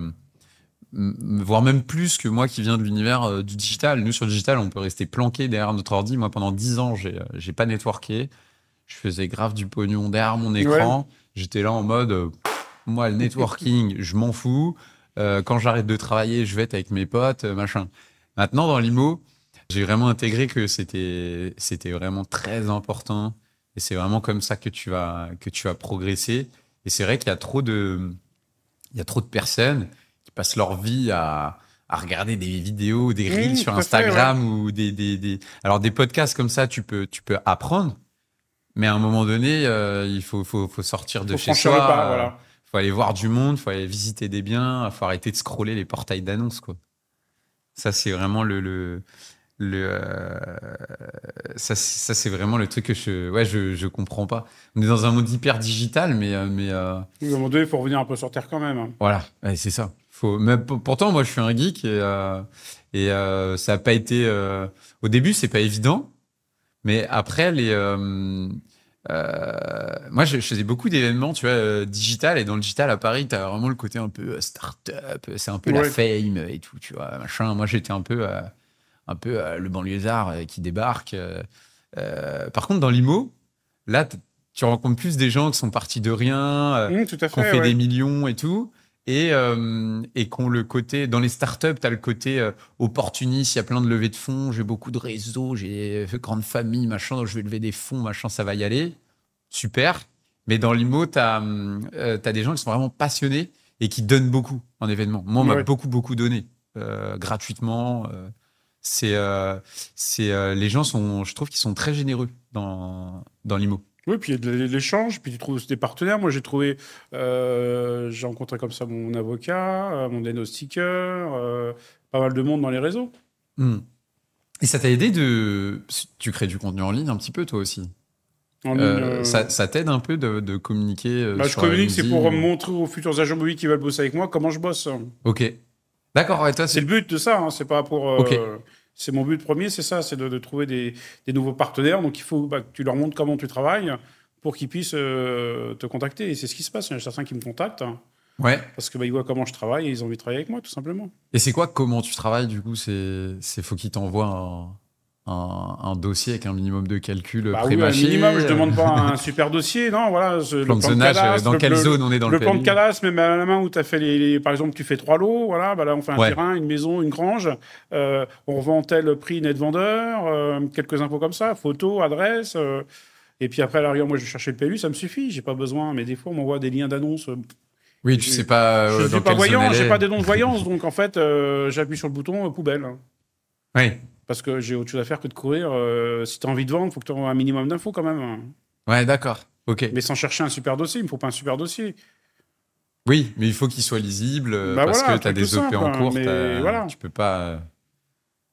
Voire même plus que moi qui viens de l'univers du digital. Nous, sur le digital, on peut rester planqué derrière notre ordi. Moi, pendant 10 ans, j'ai pas networké. Je faisais grave du pognon derrière mon écran. Ouais. J'étais là en mode, moi, le networking, je m'en fous. Quand j'arrête de travailler, je vais être avec mes potes, machin. Maintenant, dans l'IMO, j'ai vraiment intégré que c'était vraiment très important. Et c'est vraiment comme ça que tu vas progresser. Et c'est vrai qu'il y a trop de personnes qui passent leur vie à regarder des vidéos, des reels sur Instagram ou alors des podcasts comme ça, tu peux apprendre. Mais à un moment donné, il faut sortir de chez soi. Voilà. Faut aller voir du monde, faut aller visiter des biens, faut arrêter de scroller les portails d'annonces, quoi. Ça, c'est vraiment ça c'est vraiment le truc que je comprends pas. On est dans un monde hyper digital, mais à un moment donné, il faut revenir un peu sur terre quand même. Hein. Voilà, c'est ça. Mais pourtant, moi, je suis un geek et ça a pas été. Au début, c'est pas évident, mais après Moi, je faisais beaucoup d'événements, tu vois, digital. Et dans le digital, à Paris, tu as vraiment le côté un peu start-up. C'est un peu la Ouais. fame et tout, tu vois, machin. Moi, j'étais un peu le banlieusard qui débarque. Par contre, dans l'IMO, là, tu rencontres plus des gens qui sont partis de rien, Tout à qui ont fait, fait des ouais. millions et tout. Et qui ont le côté, dans les startups, tu as le côté opportuniste, il y a plein de levées de fonds, j'ai beaucoup de réseaux, j'ai une grande famille, machin, donc je vais lever des fonds, machin, ça va y aller. Super. Mais dans l'IMO, tu as, des gens qui sont vraiment passionnés et qui donnent beaucoup en événement. Moi, on m'a Ouais. beaucoup, beaucoup donné gratuitement. C'est, les gens sont, je trouve qu'ils sont très généreux dans l'IMO. Oui, puis il y a de l'échange, puis tu trouves aussi des partenaires. Moi, j'ai rencontré comme ça mon avocat, mon diagnostiqueur, pas mal de monde dans les réseaux. Hmm. Et ça t'a aidé de... Tu crées du contenu en ligne un petit peu, toi aussi. En ligne, Ça t'aide un peu de communiquer je sur communique, c'est LinkedIn pour montrer aux futurs agents immobiliers qui veulent bosser avec moi comment je bosse. Ok. D'accord, ouais, toi, C'est le but de ça, hein, c'est pas pour. Ok. C'est mon but premier, c'est ça, c'est de trouver des nouveaux partenaires. Donc il faut que tu leur montres comment tu travailles pour qu'ils puissent te contacter. Et c'est ce qui se passe. Il y en a certains qui me contactent Ouais. parce que ils voient comment je travaille et ils ont envie de travailler avec moi, tout simplement. Et c'est quoi, comment tu travailles, du coup? C'est faut qu'il t'envoie un dossier avec un minimum de calculs Bah oui, un minimum, pré-mâchés. je demande pas un super dossier, non, voilà, Plan le de plan de zonage, cadastre, dans quelle zone on est dans le le plan de PLU? cadastre, même à la main où tu as fait par exemple, tu fais 3 lots, voilà, bah là on fait un Ouais. terrain, une maison, une grange, on revend tel prix net vendeur, quelques infos comme ça, photos, adresse, et puis après à l'arrière, moi je vais chercher le PLU, ça me suffit, j'ai pas besoin, mais des fois on m'envoie des liens d'annonces, Oui, tu je, sais pas je suis dans pas quelle zone voyant, elle j'ai pas est. des dons de voyance, donc en fait j'appuie sur le bouton poubelle. Ouais. Parce que j'ai autre chose à faire que de courir. Si tu as envie de vendre, il faut que tu aies un minimum d'infos quand même, hein. Ouais, d'accord. Ok. Mais sans chercher un super dossier, il me faut pas un super dossier. Oui, mais il faut qu'il soit lisible Bah parce voilà, que un tu as truc tout des OP simple, en hein, cours, mais voilà. tu peux pas.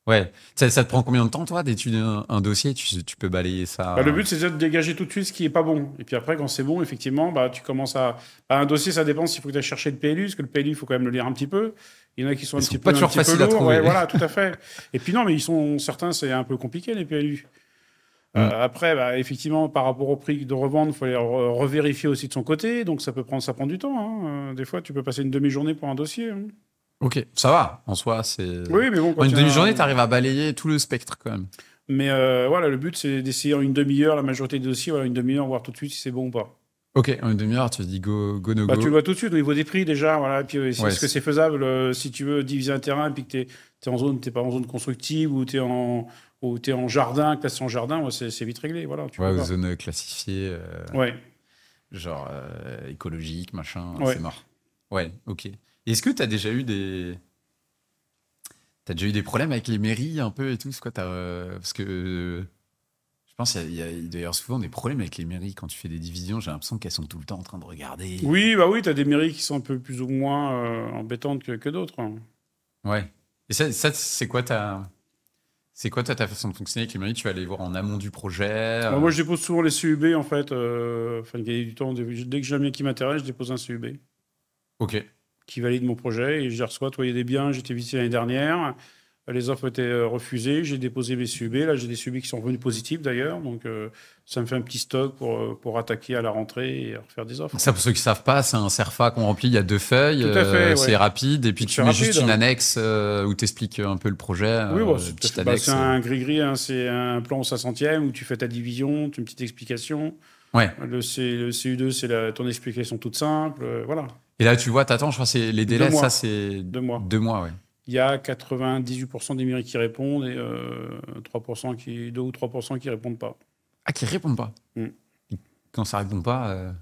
Ouais. Ça te prend combien de temps, toi, d'étudier un dossier? Tu peux balayer Bah, le ça. but, c'est déjà de dégager tout de suite ce qui est pas bon. Et puis après, quand c'est bon, effectivement, bah, tu commences à. Bah, un dossier, ça dépend s'il faut que tu ailles chercher le PLU, parce que le PLU, il faut quand même le lire un petit peu. Il y en a qui sont Ils sont pas un toujours petit peu faciles à lourds. Ouais, trouver. voilà, tout à fait. Et puis non, mais certains, c'est un peu compliqué, les PLU. Hmm. Après, bah, effectivement, par rapport au prix de revente, il faut les revérifier aussi de son côté. Donc ça prend du temps, hein. Des fois, tu peux passer une demi-journée pour un dossier, hein. Ok, ça va. En soi, c'est. Oui, mais bon, En quand une il y a demi-journée, tu arrives à balayer tout le spectre quand même. Mais voilà, le but, c'est d'essayer en une demi-heure, la majorité des dossiers, voilà, une demi-heure, voir tout de suite si c'est bon ou pas. Ok, en une demi-heure, tu te dis go, go, no Bah, tu le go. vois tout de suite au niveau des prix déjà, voilà. Et puis, Ouais. est-ce que c'est faisable si tu veux diviser un terrain et puis que t'es pas en zone constructive ou t'es en jardin, classé en jardin, ouais, c'est vite réglé, voilà, tu Ouais, peux aux pas. zones classifiées, Ouais, genre écologiques, machin, ouais. c'est mort. Ouais, ok. Est-ce que tu as déjà eu des. T'as déjà eu des problèmes avec les mairies un peu et tout? C'est quoi, parce que je pense qu'il doit y avoir souvent des problèmes avec les mairies quand tu fais des divisions. J'ai l'impression qu'elles sont tout le temps en train de regarder. Oui, bah oui, t'as des mairies qui sont un peu plus ou moins embêtantes que d'autres, hein. Ouais. Et ça c'est quoi ta façon de fonctionner avec les mairies? Tu vas aller voir en amont du projet. Moi, je dépose souvent les CUB, en fait. Enfin, gagner du temps. Dès que j'ai un bien qui m'intéresse, je dépose un CUB Ok. qui valide mon projet et je les reçois. Toi, il y a des biens, j'étais visité l'année dernière. Les offres étaient refusées. J'ai déposé mes CUB. Là, j'ai des CUB qui sont revenus positifs d'ailleurs. Donc, ça me fait un petit stock pour attaquer à la rentrée et refaire des offres. Ça, pour ceux qui savent pas, c'est un CERFA qu'on remplit. Il y a 2 feuilles. Tout à fait, C'est ouais. rapide. Et puis tu C'est mets rapide, juste une hein. annexe où tu expliques un peu le projet. Oui, bon, c'est tout à Petite fait. Bah, annexe. c'est un gris-gris, hein. C'est un plan au 500e où tu fais ta division, tu as une petite explication. Ouais. Le CU2, c'est ton explication toute simple. Voilà. Et là, tu vois, t'attends, je crois, c'est les délais, 2 mois. ça, c'est 2 mois. 2 mois, ouais. Il y a 98% des mairies qui répondent et 2 ou 3% qui répondent pas. Ah, qui répondent pas. Mm. Quand ça répond pas.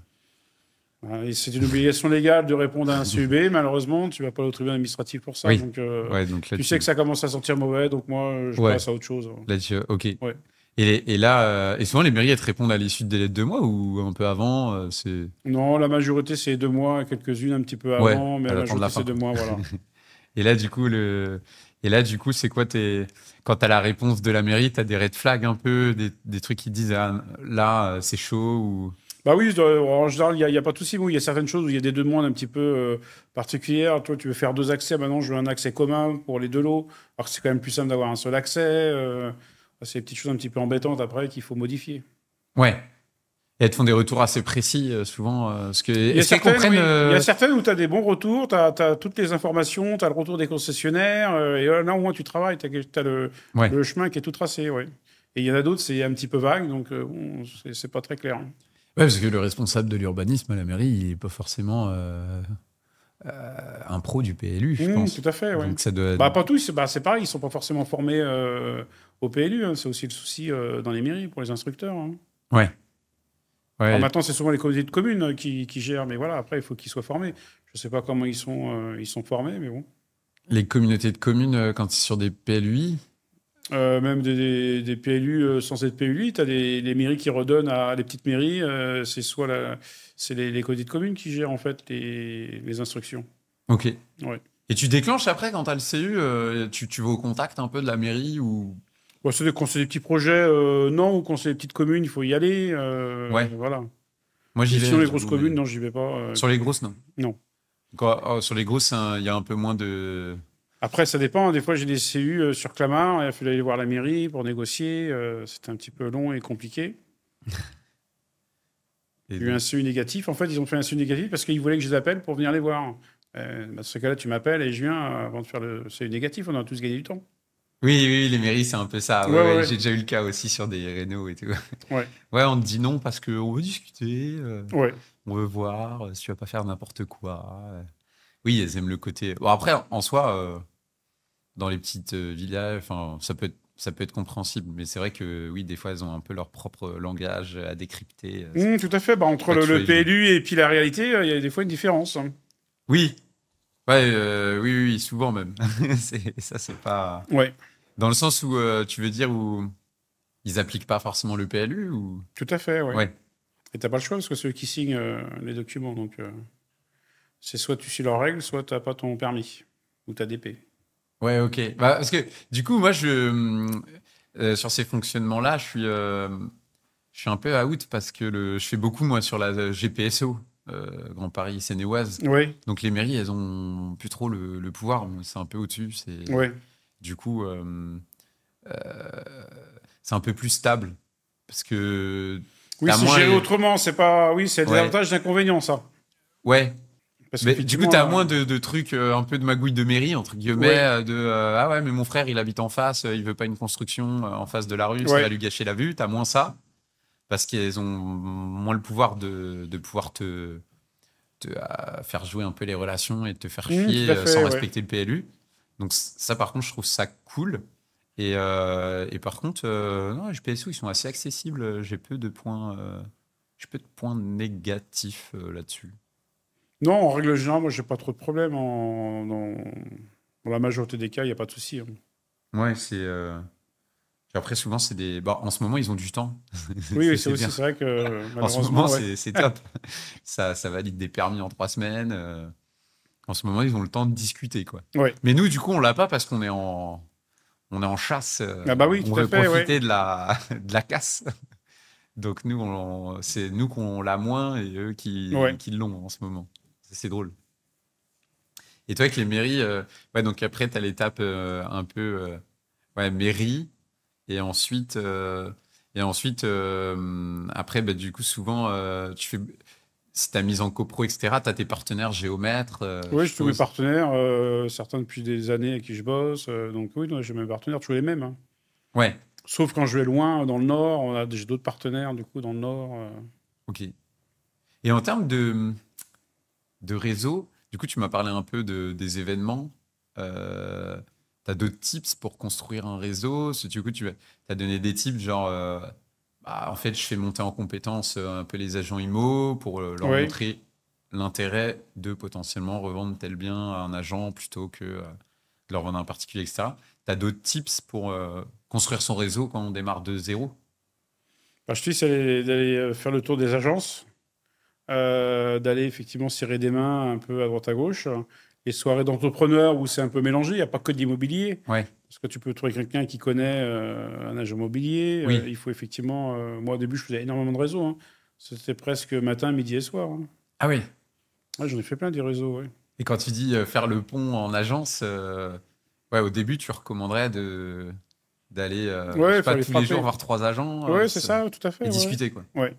Et c'est une obligation légale de répondre à un CUB. Malheureusement, tu vas pas au tribunal administratif pour ça. Oui. Donc, Ouais, donc là, tu sais que ça commence à sentir mauvais, donc moi, je Ouais. passe à autre chose. Là, ok. Ouais. Et là, et souvent, les mairies, elles te répondent à l'issue de délai de 2 mois ou un peu avant c'est... Non, la majorité, c'est 2 mois, quelques-unes un petit peu Ouais, avant, mais à la la fin de la majorité, c'est fin. 2 mois, voilà. Et là, du coup, c'est quoi quand t'as la réponse de la mairie, t'as des red flags un peu, des trucs qui te disent, ah, là, c'est chaud ou... Bah oui, en général, il y a pas de souci. Bon, il y a certaines choses où il y a des demandes un petit peu particulières. Toi, tu veux faire 2 accès, maintenant je veux un accès commun pour les 2 lots. Alors que c'est quand même plus simple d'avoir un seul accès. C'est des petites choses un petit peu embêtantes après qu'il faut modifier. Ouais. Et elles te font des retours assez précis, souvent. Il y a Est-ce qu'elles certaines, comprennent oui. Il y a certaines où tu as des bons retours, tu as toutes les informations, tu as le retour des concessionnaires, et là, au moins, tu travailles, tu as Ouais. le chemin qui est tout tracé, ouais. Et il y en a d'autres, c'est un petit peu vague, donc bon, c'est pas très clair. Ouais, parce que le responsable de l'urbanisme à la mairie, il n'est pas forcément un pro du PLU, je pense. Tout à fait, ouais. Donc ça doit. Bah, pas tous, c'est pareil, ils sont pas forcément formés au PLU, hein. C'est aussi le souci dans les mairies pour les instructeurs, hein. Ouais. Alors Ouais. maintenant, c'est souvent les communautés de communes qui gèrent, mais voilà, après, il faut qu'ils soient formés. Je sais pas comment ils sont formés, mais bon. Les communautés de communes, quand c'est sur des PLUI. Même des PLU sans être PLU, tu as les mairies qui redonnent à les petites mairies. C'est les comités de communes qui gèrent en fait les instructions. Ok. Ouais. Et tu déclenches après, quand tu as le CU, tu vas au contact un peu de la mairie ou. Bon, quand c'est des petits projets, non, ou quand c'est des petites communes, il faut y aller. Ouais. Voilà. Moi, j'y Et vais. sinon, les j'avoue, grosses communes, mais- non, j'y vais pas. Sur les grosses, non. Non. Sur les grosses, il y a un peu moins de. Après, ça dépend. Des fois, j'ai des CU sur Clamart, et il a fallu aller voir la mairie pour négocier. C'était un petit peu long et compliqué. Et J'ai eu un CU négatif. En fait, ils ont fait un CU négatif parce qu'ils voulaient que je les appelle pour venir les voir. Dans ce cas-là, tu m'appelles et je viens avant de faire le CU négatif. On a tous gagné du temps. Oui, oui, les mairies, c'est un peu ça. Ouais, Ouais, ouais, ouais, j'ai déjà eu le cas aussi sur des rénaux et tout. ouais. Ouais, on te dit non parce qu'on veut discuter, Ouais. on veut voir si tu vas pas faire n'importe quoi. Oui, elles aiment le côté. Bon, après, en soi, dans les petites villages, enfin, ça peut être compréhensible, mais c'est vrai que oui, des fois, elles ont un peu leur propre langage à décrypter. Tout à fait. Bah, entre pas toujours le évident. PLU et puis la réalité, il y a des fois une différence, hein. Oui, ouais, oui, oui, oui, souvent même. Ça, c'est pas. Ouais, Dans le sens où tu veux dire où ils appliquent pas forcément le PLU ou. tout à fait, ouais. Ouais. Et t'as pas le choix parce que c'est eux qui signent les documents. Donc, c'est soit tu suis leurs règles, soit t'as pas ton permis ou ta DP. Ouais, ok. Bah, parce que du coup, moi, sur ces fonctionnements-là, je suis un peu out parce que je fais beaucoup, moi, sur la GPSO, Grand Paris Seine-et-Oise. Ouais, Donc, les mairies, elles ont plus trop le pouvoir. C'est un peu au-dessus. ouais. Du coup, c'est un peu plus stable. Parce que Oui, t'as c'est moins. géré autrement. C'est pas. Oui, c'est des Ouais. avantages et des inconvénients, ça. Ouais. Parce Mais du coup, qu'effectivement, t'as moins de trucs, un peu de magouille de mairie, entre guillemets, Ouais. ah ouais, mais mon frère, il habite en face, il veut pas une construction en face de la rue, ça va Ouais. lui gâcher la vue. T'as moins ça, parce qu'elles ont moins le pouvoir de pouvoir te faire jouer un peu les relations et te faire chier Tout à fait, sans ouais. respecter le PLU. Donc ça, par contre, je trouve ça cool. Et par contre, non, les PSO, ils sont assez accessibles. J'ai peu de points négatifs là-dessus. Non, en règle générale, moi, j'ai pas trop de problèmes. Dans la majorité des cas, il n'y a pas de souci, hein. Ouais, c'est. Puis après, souvent, c'est des. Bah, en ce moment, ils ont du temps. Oui, oui, c'est C'est aussi, bien. c'est vrai que En ce moment, malheureusement, ouais. c'est top. Ça valide des permis en 3 semaines. En ce moment, ils ont le temps de discuter, quoi. Ouais. Mais nous, du coup, on l'a pas parce on est en chasse. Ah bah oui, On tout à veut fait, profiter ouais. de la casse. Donc, nous, c'est nous qu'on l'a moins et eux Ouais. qui l'ont en ce moment. C'est drôle. Et toi, avec les mairies, ouais, donc après, tu as l'étape un peu ouais, mairie. Et ensuite, après, bah, du coup, souvent, si tu as mise en copro, etc., tu as tes partenaires géomètres, Oui, je j'ai tous mes suppose. partenaires, certains depuis des années avec qui je bosse. Donc oui, non, j'ai mes partenaires, toujours les mêmes, hein. Ouais, Sauf quand je vais loin, dans le nord, j'ai d'autres partenaires, du coup, dans le nord. ok. Et en termes de réseau, du coup, tu m'as parlé un peu des événements. Tu as d'autres tips pour construire un réseau? Du coup, tu as donné des tips, genre, bah, en fait, je fais monter en compétence un peu les agents IMO pour leur Oui. montrer l'intérêt de potentiellement revendre tel bien à un agent plutôt que de leur vendre un particulier, etc. Tu as d'autres tips pour construire son réseau quand on démarre de zéro? Bah, je te dis, c'est d'aller faire le tour des agences, d'aller effectivement serrer des mains un peu à droite à gauche. Les soirées d'entrepreneurs où c'est un peu mélangé, il n'y a pas que de l'immobilier. Ouais, Parce que tu peux trouver quelqu'un qui connaît un agent immobilier. oui. Il faut effectivement. Moi, au début, je faisais énormément de réseaux, hein. C'était presque matin, midi et soir, hein. Ah oui. Ouais, j'en ai fait plein des réseaux, ouais. Et quand tu dis faire le pont en agence, ouais, au début, tu recommanderais d'aller, je sais Ouais, il pas, faut les tous les jours frapper. voir 3 agents Ouais, c'est ça, tout à et fait, ouais. discuter, quoi. Ouais.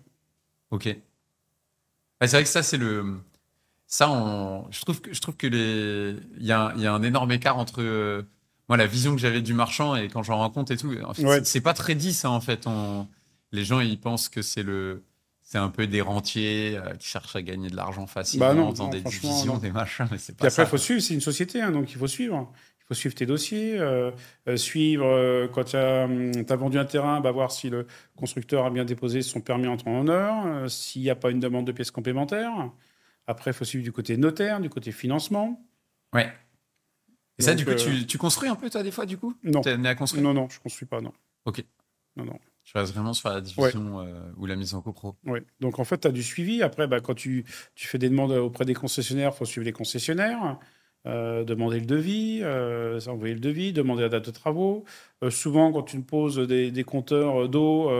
Ok. Ouais, c'est vrai que ça, c'est le. Ça, je trouve que il y a un énorme écart entre moi, la vision que j'avais du marchand et quand j'en rencontre et tout. En fait, Ouais. c'est pas très dit, ça, en fait. Les gens, ils pensent que c'est un peu des rentiers qui cherchent à gagner de l'argent Bah facilement non, en faisant non, des franchement, divisions, non. des machins, mais c'est Puis pas après, il ça, faut quoi. suivre, c'est une société, hein, donc il faut suivre. Il faut suivre tes dossiers, suivre quand tu as, vendu un terrain, bah, voir si le constructeur a bien déposé son permis en temps et en heure, s'il n'y a pas une demande de pièces complémentaires. Après, il faut suivre du côté notaire, du côté financement. Ouais. Et ça, du Donc, coup, tu construis un peu, toi, des fois, du coup? non, T'es amené à construire? non, non, je ne construis pas, non. Ok. Non, non. Je reste vraiment sur la Ouais, division ou la mise en copro. ouais. Donc, en fait, tu as du suivi. Après, bah, quand tu fais des demandes auprès des concessionnaires, il faut suivre les concessionnaires, demander le devis, envoyer le devis, demander la date de travaux. Souvent, quand tu me poses des compteurs d'eau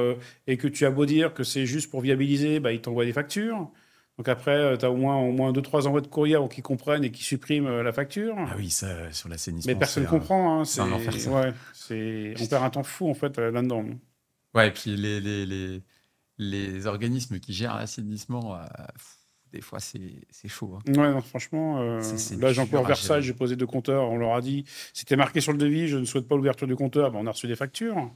et que tu as beau dire que c'est juste pour viabiliser, bah, ils t'envoient des factures. Donc, après, tu as au moins 2, 3 envois de courrier avant qu'ils comprennent et qu'ils suppriment la facture. Ah oui, ça, sur Mais l'assainissement, personne ne comprend. Hein. c'est un enfer, ça. Ouais, on perd un temps fou, en fait, là-dedans. Ouais, et puis les organismes qui gèrent l'assainissement, des fois, c'est chaud, hein. Ouais, non, franchement, C'est là, j'ai encore dur à Versailles, gérer. j'ai posé 2 compteurs. On leur a dit, c'était marqué sur le devis, je ne souhaite pas l'ouverture du compteur. Ben, on a reçu des factures.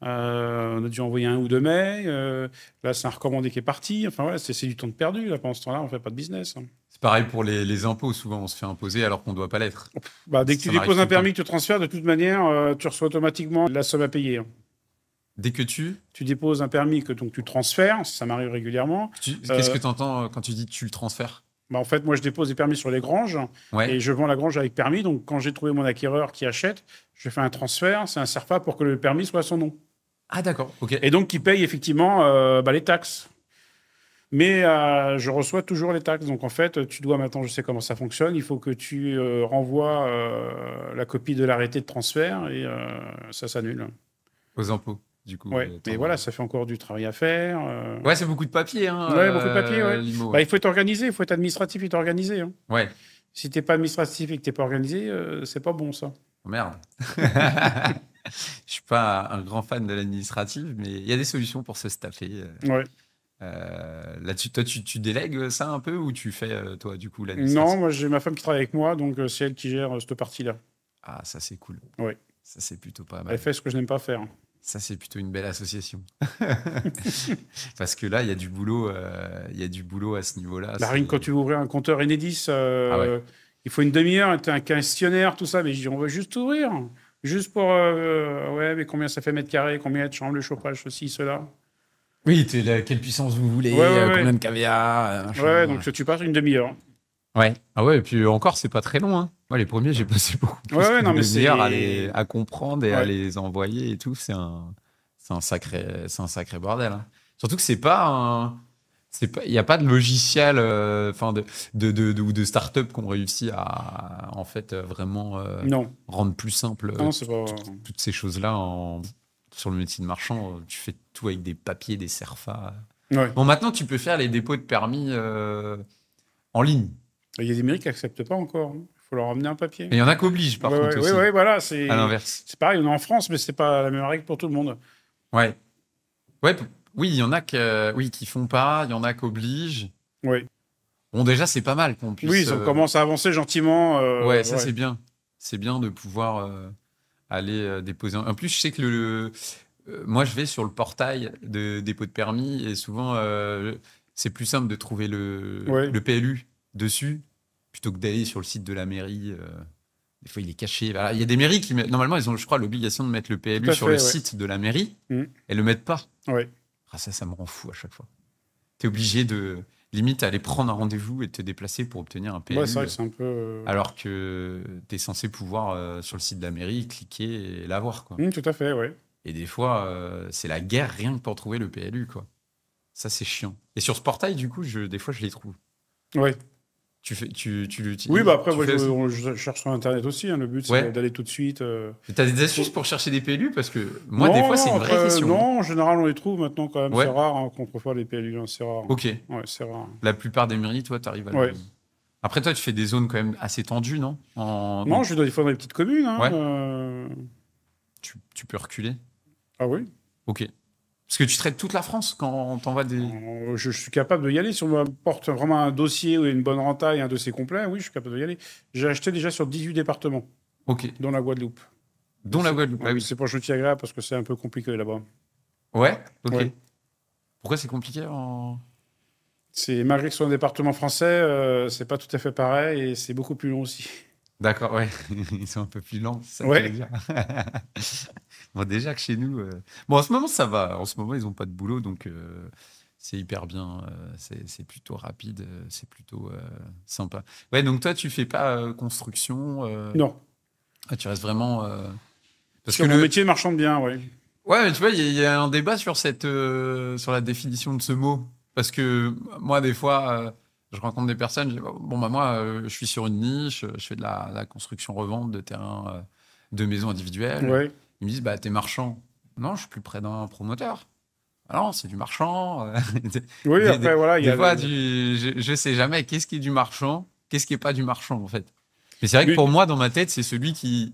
On a dû envoyer 1 ou 2 mails. Là, c'est un recommandé qui est parti. Enfin, ouais, c'est du temps de perdu. Là, pendant ce temps-là, on fait pas de business. Hein. C'est pareil pour les impôts. Souvent, on se fait imposer alors qu'on ne doit pas l'être. Bah, dès que tu Ça m'arrive déposes tout un le temps. permis que tu transfères, de toute manière, tu reçois automatiquement la somme à payer. Hein. Dès que tu... Tu déposes un permis que donc, tu transfères, ça m'arrive régulièrement. Qu'est-ce Euh, que tu entends quand tu dis tu le transfères? Bah, en fait, moi, je dépose des permis sur les granges Ouais. et je vends la grange avec permis. Donc, quand j'ai trouvé mon acquéreur qui achète, je fais un transfert, c'est un CERFA pour que le permis soit à son nom. Ah, d'accord. Ok. Et donc, qui paye effectivement bah, les taxes. Mais je reçois toujours les taxes. Donc, en fait, tu dois maintenant, je sais comment ça fonctionne, il faut que tu renvoies la copie de l'arrêté de transfert et ça s'annule. Aux impôts, du coup. Ouais, mais voilà, ça fait encore du travail à faire. Ouais, c'est beaucoup de papier, hein, Ouais, beaucoup de papier, ouais. l'IMO. Bah, il faut être organisé, il faut être administratif et t'organiser. Hein. Ouais. Si t'es pas administratif et que t'es pas organisé, c'est pas bon ça. Oh, merde. Je suis pas un grand fan de l'administratif, mais il y a des solutions pour se staffer. Ouais. Là-dessus, toi, tu délègues ça un peu ou tu fais, toi, du coup, Non, l'administratif? moi j'ai ma femme qui travaille avec moi, donc c'est elle qui gère cette partie-là. Ah, ça, c'est cool. Ouais. Ça, c'est plutôt pas Elle mal. fait ce que je n'aime pas faire. Ça, c'est plutôt une belle association. Parce que là, il y a du boulot, il y a du boulot à ce niveau-là. La rien que quand tu veux ouvrir un compteur Enedis, Ah ouais. il faut une demi-heure, tu as un questionnaire, tout ça. Mais je dis, on veut juste ouvrir. Juste pour. Ouais, mais combien ça fait mètres carrés, combien de chambres, le chauffage, ceci, cela. Oui, quelle puissance vous voulez, Ouais, ouais, ouais. combien de caviar, machin. Ouais, donc tu passes une demi-heure. Ouais. Ah ouais, et puis encore, c'est pas très long, hein. Moi, les premiers, j'ai passé beaucoup plus Ouais, ouais, qu'une non, mais demi-heure c'est. à comprendre et à Ouais. les envoyer et tout. C'est un sacré bordel, hein. Surtout que c'est pas un. Il n'y a pas de logiciel enfin ou de start-up qu'on réussit à en fait vraiment Non. rendre plus simple Non, c'est pas. toutes ces choses-là sur le métier de marchand. Tu fais tout avec des papiers, des CERFA. Ouais. Bon, maintenant, tu peux faire les dépôts de permis en ligne. Il y a des mairies qui n'acceptent pas encore. Il faut leur ramener un papier. Et il y en a qui obligent, par Ouais, contre, ouais, aussi, ouais, ouais, voilà. C'est à l'inverse. pareil, on est en France, mais c'est pas la même règle pour tout le monde. Ouais. Ouais, oui, il y en a qui font pas, il y en a qui obligent. Ouais. Bon, déjà, c'est pas mal qu'on puisse... Oui, on commence à avancer gentiment. Ouais, ça, c'est bien. C'est bien de pouvoir aller déposer. En plus, je sais que moi, je vais sur le portail de dépôt de permis et souvent, c'est plus simple de trouver Ouais. le PLU dessus plutôt que d'aller sur le site de la mairie. Des fois, il est caché. Voilà. Il y a des mairies qui, normalement, ils ont, je crois, l'obligation de mettre le Tout PLU à sur fait, le ouais. site de la mairie Mhm. et le mettent pas. Ouais. Ah, ça me rend fou à chaque fois. Tu es obligé de, limite, aller prendre un rendez-vous et te déplacer pour obtenir un PLU. Ouais, c'est vrai que c'est un peu. Alors que tu es censé pouvoir, sur le site de la mairie, cliquer et l'avoir, quoi. Tout à fait, ouais. Et des fois, c'est la guerre rien que pour trouver le PLU, quoi. Ça, c'est chiant. Et sur ce portail, du coup, des fois, je les trouve. Ouais. Tu l'utilises? Oui, bah après, Tu moi, fais aussi je cherche sur Internet aussi. Hein. Le but, c'est Ouais. d'aller tout de suite. T'as des astuces pour chercher des PLU? Parce que moi, Non, des fois, c'est une non, vraie après, question. Non, en général, on les trouve maintenant quand même. Ouais. C'est rare qu'on préfère les PLU. Hein. C'est rare. Ok. Ouais, c'est rare. La plupart des mairies, toi, tu arrives à Ouais. Après, toi, tu fais des zones quand même assez tendues, non? Non, je suis des fois dans les petites communes. Hein. Ouais. Tu peux reculer? Ah oui. Ok. Parce que tu traites toute la France quand t'envoies des... Je suis capable de y aller. Si on m'apporte vraiment un dossier où il y a une bonne renta et un dossier complet, oui, je suis capable de y aller. J'ai acheté déjà sur 18 départements, Ok. dont la Guadeloupe. Dont la Guadeloupe, ah oui. C'est pas gentil agréable parce que c'est un peu compliqué là-bas. Ouais, ok. Ouais. Pourquoi c'est compliqué en... Malgré que ce soit un département français, c'est pas tout à fait pareil et c'est beaucoup plus long aussi. D'accord, ouais. Ils sont un peu plus lents, c'est ça que Ouais. je veux dire. Bon, déjà que chez nous... Bon, en ce moment, ça va. En ce moment, ils n'ont pas de boulot, donc c'est hyper bien. C'est plutôt rapide, c'est plutôt sympa. Ouais, donc toi, tu fais pas construction. Non. Ah, tu restes vraiment... Parce Sur que mon métier marchand de biens, oui. Ouais, mais tu vois, il y a un débat sur sur la définition de ce mot. Parce que moi, des fois, je rencontre des personnes, je dis, bon, bah, moi, je suis sur une niche, je fais de la construction-revente de terrains, de maisons individuelles. Ouais. Ils me disent, bah, t'es marchand. Non, je suis plus près d'un promoteur. Ah non, c'est du marchand. Oui, après, voilà. Il y Des a fois, je sais jamais qu'est-ce qui est du marchand, qu'est-ce qui est pas du marchand, en fait. Mais c'est vrai que Mais- pour moi, dans ma tête, c'est celui qui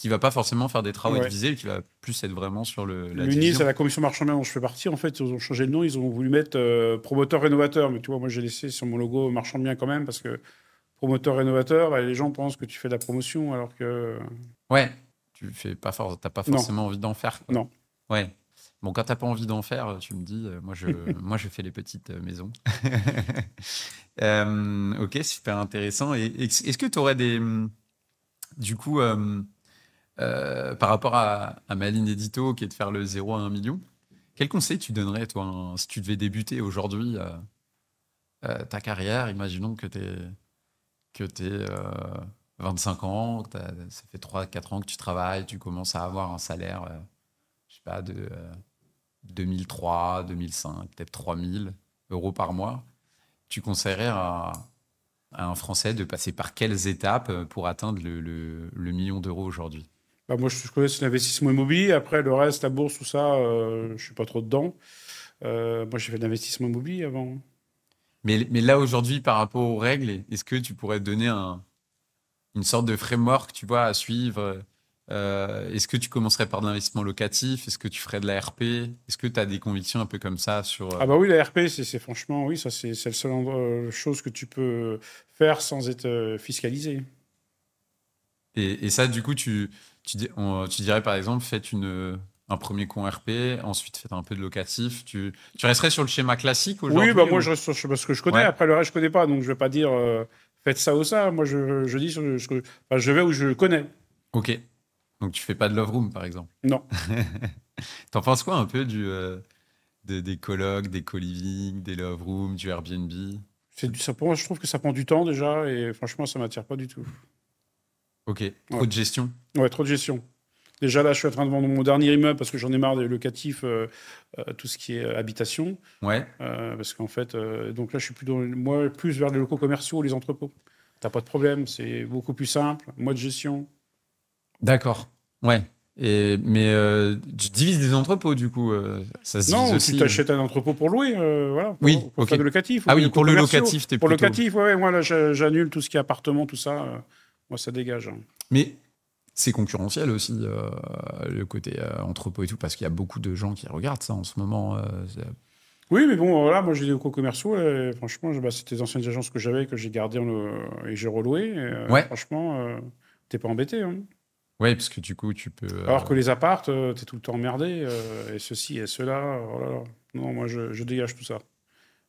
va pas forcément faire des travaux Ouais. divisés, qui va plus être vraiment sur la L'UNIS, division. à la commission marchand de biens dont je fais partie, en fait, ils ont changé le nom, ils ont voulu mettre promoteur-rénovateur. Mais tu vois, moi, j'ai laissé sur mon logo marchand de biens quand même, parce que promoteur-rénovateur, bah, les gens pensent que tu fais de la promotion, alors que Ouais, t'as pas Non. forcément envie d'en faire, quoi. non. Ouais. Bon, quand t'as pas envie d'en faire, tu me dis, moi je fais les petites maisons. Ok, super intéressant. Et est-ce que tu aurais du coup, par rapport à ma ligne édito qui est de faire le 0 à 1 million, quel conseil tu donnerais, toi, si tu devais débuter aujourd'hui ta carrière, imaginons que t'es 25 ans, ça fait 3-4 ans que tu travailles, tu commences à avoir un salaire, je sais pas, de 2003, 2005, peut-être 3000 euros par mois. Tu conseillerais à un Français de passer par quelles étapes pour atteindre le million d'euros aujourd'hui? Bah, moi, je connais l'investissement immobilier. Après, le reste, la bourse, tout ça, je suis pas trop dedans. Moi, j'ai fait de l'investissement immobilier avant. Mais là, aujourd'hui, par rapport aux règles, est-ce que tu pourrais donner une sorte de framework, tu vois, à suivre? Est-ce que tu commencerais par de l'investissement locatif? Est-ce que tu ferais de la RP? Est-ce que tu as des convictions un peu comme ça sur... Ah bah oui, la RP, c'est franchement, oui, ça c'est le seul chose que tu peux faire sans être fiscalisé. Et ça, du coup, tu dirais par exemple, faites un premier con RP, ensuite faites un peu de locatif. Tu resterais sur le schéma classique aujourd'hui? Oui, bah moi je reste sur ce que je connais. Ouais. Après le reste, je connais pas, donc je vais pas dire faites ça ou ça. Moi, je dis enfin, je vais où je connais. Ok. Donc tu fais pas de love room, par exemple. Non. T'en penses quoi un peu des colocs, des co-living, des love rooms, du Airbnb? Pour moi, je trouve que ça prend du temps déjà, et franchement, ça m'attire pas du tout. Ok. Trop Ouais. de gestion. Ouais, trop de gestion. Déjà là, je suis en train de vendre mon dernier immeuble parce que j'en ai marre des locatifs, tout ce qui est habitation. Ouais. Parce qu'en fait, donc là, je suis plus vers les locaux commerciaux ou les entrepôts. T'as pas de problème, c'est beaucoup plus simple, mode gestion. D'accord. Ouais. Mais tu divises des entrepôts, du coup. Ça se divise Non, aussi. tu t'achètes un entrepôt pour louer, voilà, Oui, pour ok. faire de locatif. Ah ou oui, des pour locaux le commerciaux. locatif, t'es Pour plutôt... locatif, ouais, moi, là, j'annule tout ce qui est appartement, tout ça. Moi, ça dégage. Mais c'est concurrentiel aussi, le côté entrepôt et tout, parce qu'il y a beaucoup de gens qui regardent ça en ce moment. Oui, mais bon, voilà, moi, j'ai des locaux commerciaux. Et franchement, c'était les anciennes agences que j'avais, que j'ai gardées et j'ai reloué. Et, Ouais. franchement, t'es pas embêté. Hein. Ouais, parce que du coup, tu peux... Alors que les appartes, t'es tout le temps emmerdé. Et ceci et cela. Oh là là. Non, moi, je dégage tout ça.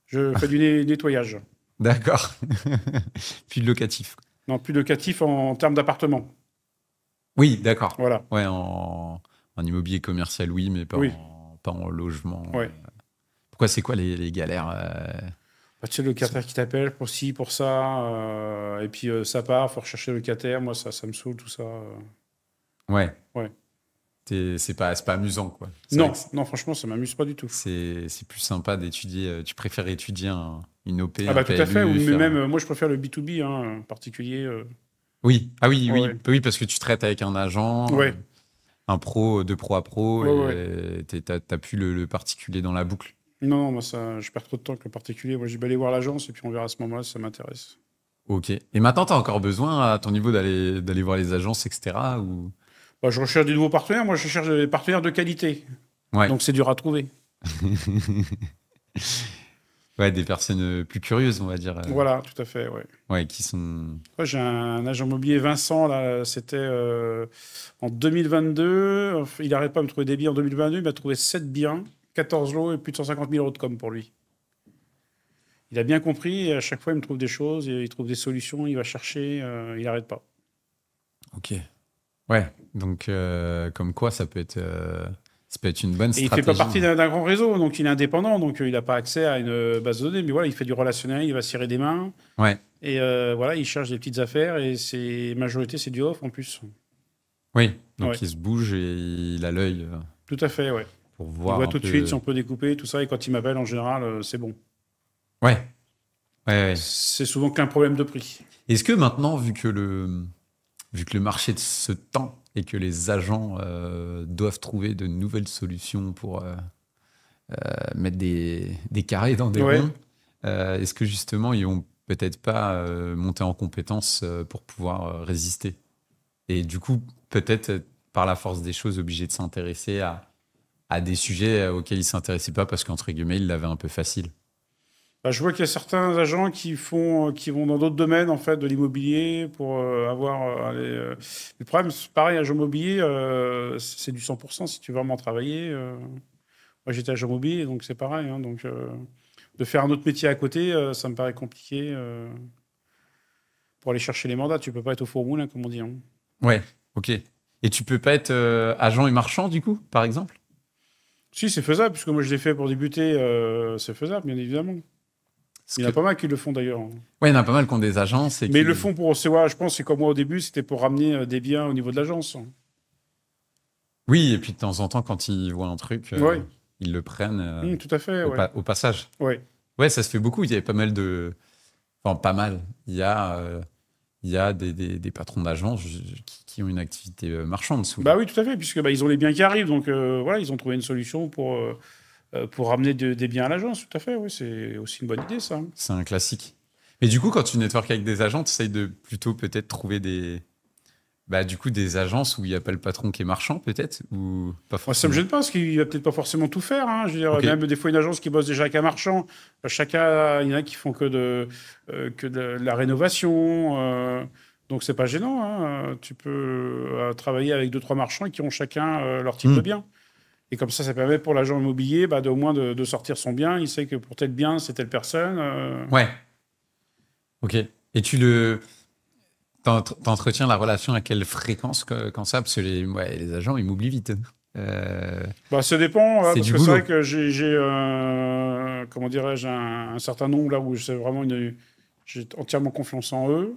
Je fais du nettoyage. D'accord. Puis le locatif. Non, plus locatif en termes d'appartement. Oui, d'accord. Voilà. Ouais, en immobilier commercial, oui, mais Oui. pas en logement. Ouais. Pourquoi, c'est quoi les galères Bah, tu sais, le locataire qui t'appelle pour ci, pour ça, et puis ça part, faut rechercher le locataire. Moi, ça me saoule, tout ça. Ouais. Ouais. C'est pas amusant, quoi. C'est Non, vrai que non, franchement, ça m'amuse pas du tout. c'est plus sympa d'étudier. Tu préfères étudier une OP, Ah bah un tout à fait. PLU, Mais faire- même, moi, je préfère le B2B, hein, en particulier. Oui, ah oui, Ouais, oui, ouais. oui, parce que tu traites avec un agent, Ouais. un pro, de pro à pro, Ouais, et t'as plus le particulier dans la boucle. Non, non, moi, je perds trop de temps avec le particulier. Moi, je vais aller voir l'agence et puis on verra à ce moment-là si ça m'intéresse. Ok. Et maintenant, t'as encore besoin à ton niveau d'aller voir les agences, etc. Ou... Bah, je recherche des nouveaux partenaires. Moi, je cherche des partenaires de qualité. Ouais. Donc, c'est dur à trouver. Ouais, des personnes plus curieuses, on va dire. Voilà, tout à fait, ouais. Ouais, qui sont. Ouais, j'ai un agent immobilier, Vincent, là, c'était en 2022. Il n'arrête pas de me trouver des biens en 2022. Il m'a trouvé 7 biens, 14 lots et plus de 150 000 euros de com pour lui. Il a bien compris et à chaque fois, il me trouve des choses, il trouve des solutions, il va chercher, il n'arrête pas. Ok. Ouais, donc comme quoi ça peut être une bonne Et il ne stratégie. fait pas partie d'un grand réseau, donc il est indépendant, donc il n'a pas accès à une base de données. Mais voilà, il fait du relationnel, il va cirer des mains. Ouais. Et voilà, il cherche des petites affaires et majorité, c'est du off en plus. Oui, donc Ouais. il se bouge et il a l'œil Tout à fait, ouais. pour Il voir voit un tout de peu. suite si on peut découper, tout ça. Et quand il m'appelle, en général, c'est bon. Ouais. Ouais, ouais. C'est souvent qu'un problème de prix. Est-ce que maintenant, vu que le marché se tend et que les agents doivent trouver de nouvelles solutions pour mettre des carrés dans des Ouais. ronds, est-ce que justement, ils vont peut-être pas monter en compétence pour pouvoir résister? Et du coup, peut-être par la force des choses, obligés de s'intéresser à des sujets auxquels ils ne s'intéressaient pas parce qu'entre guillemets, ils l'avaient un peu facile. Bah, je vois qu'il y a certains agents qui vont dans d'autres domaines en fait de l'immobilier pour avoir le problème, c'est pareil, agent immobilier, c'est du 100% si tu veux vraiment travailler. Moi, j'étais agent immobilier, donc c'est pareil. Hein, donc, de faire un autre métier à côté, ça me paraît compliqué pour aller chercher les mandats. Tu peux pas être au four au moulin, comme on dit. Hein. Ouais, ok. Et tu peux pas être agent et marchand, du coup, par exemple? Si, c'est faisable, puisque moi je l'ai fait pour débuter, c'est faisable, bien évidemment. Parce Il y en a que- pas mal qui le font d'ailleurs. Ouais, il y en a pas mal qui ont des agences. Mais ils le font pour, je pense, c'est comme moi au début, c'était pour ramener des biens au niveau de l'agence. Oui, et puis de temps en temps, quand ils voient un truc, Ouais. ils le prennent Tout à fait, ouais. au passage. Ouais. Ouais, ça se fait beaucoup. Il y avait pas mal de... Enfin, pas mal. Il y a des patrons d'agences qui ont une activité marchande souvent. Bah oui, tout à fait, puisque ils ont les biens qui arrivent, donc voilà, ils ont trouvé une solution pour ramener des biens à l'agence, tout à fait, oui, c'est aussi une bonne idée, ça. C'est un classique. Mais du coup, quand tu networks avec des agents, tu essayes de plutôt peut-être trouver des agences où il n'y a pas le patron qui est marchand, peut-être, ou pas Moi, ça forcément. me gêne pas, parce qu'il va peut-être pas forcément tout faire. Hein. Je veux dire, Ok. même des fois, une agence qui bosse déjà avec un marchand, chacun, il y en a qui font que de la rénovation. Donc, c'est pas gênant. Hein. Tu peux travailler avec 2-3 marchands qui ont chacun leur type de bien. Et comme ça permet pour l'agent immobilier au moins de sortir son bien. Il sait que pour tel bien, c'est telle personne. Ouais. Ok. Et t'entretiens la relation à quelle fréquence quand ça? Parce que les agents, ils m'oublient vite. Ça dépend, C'est parce du que c'est boulot. vrai que j'ai comment dirais-je, un certain nombre là où c'est vraiment j'ai entièrement confiance en eux.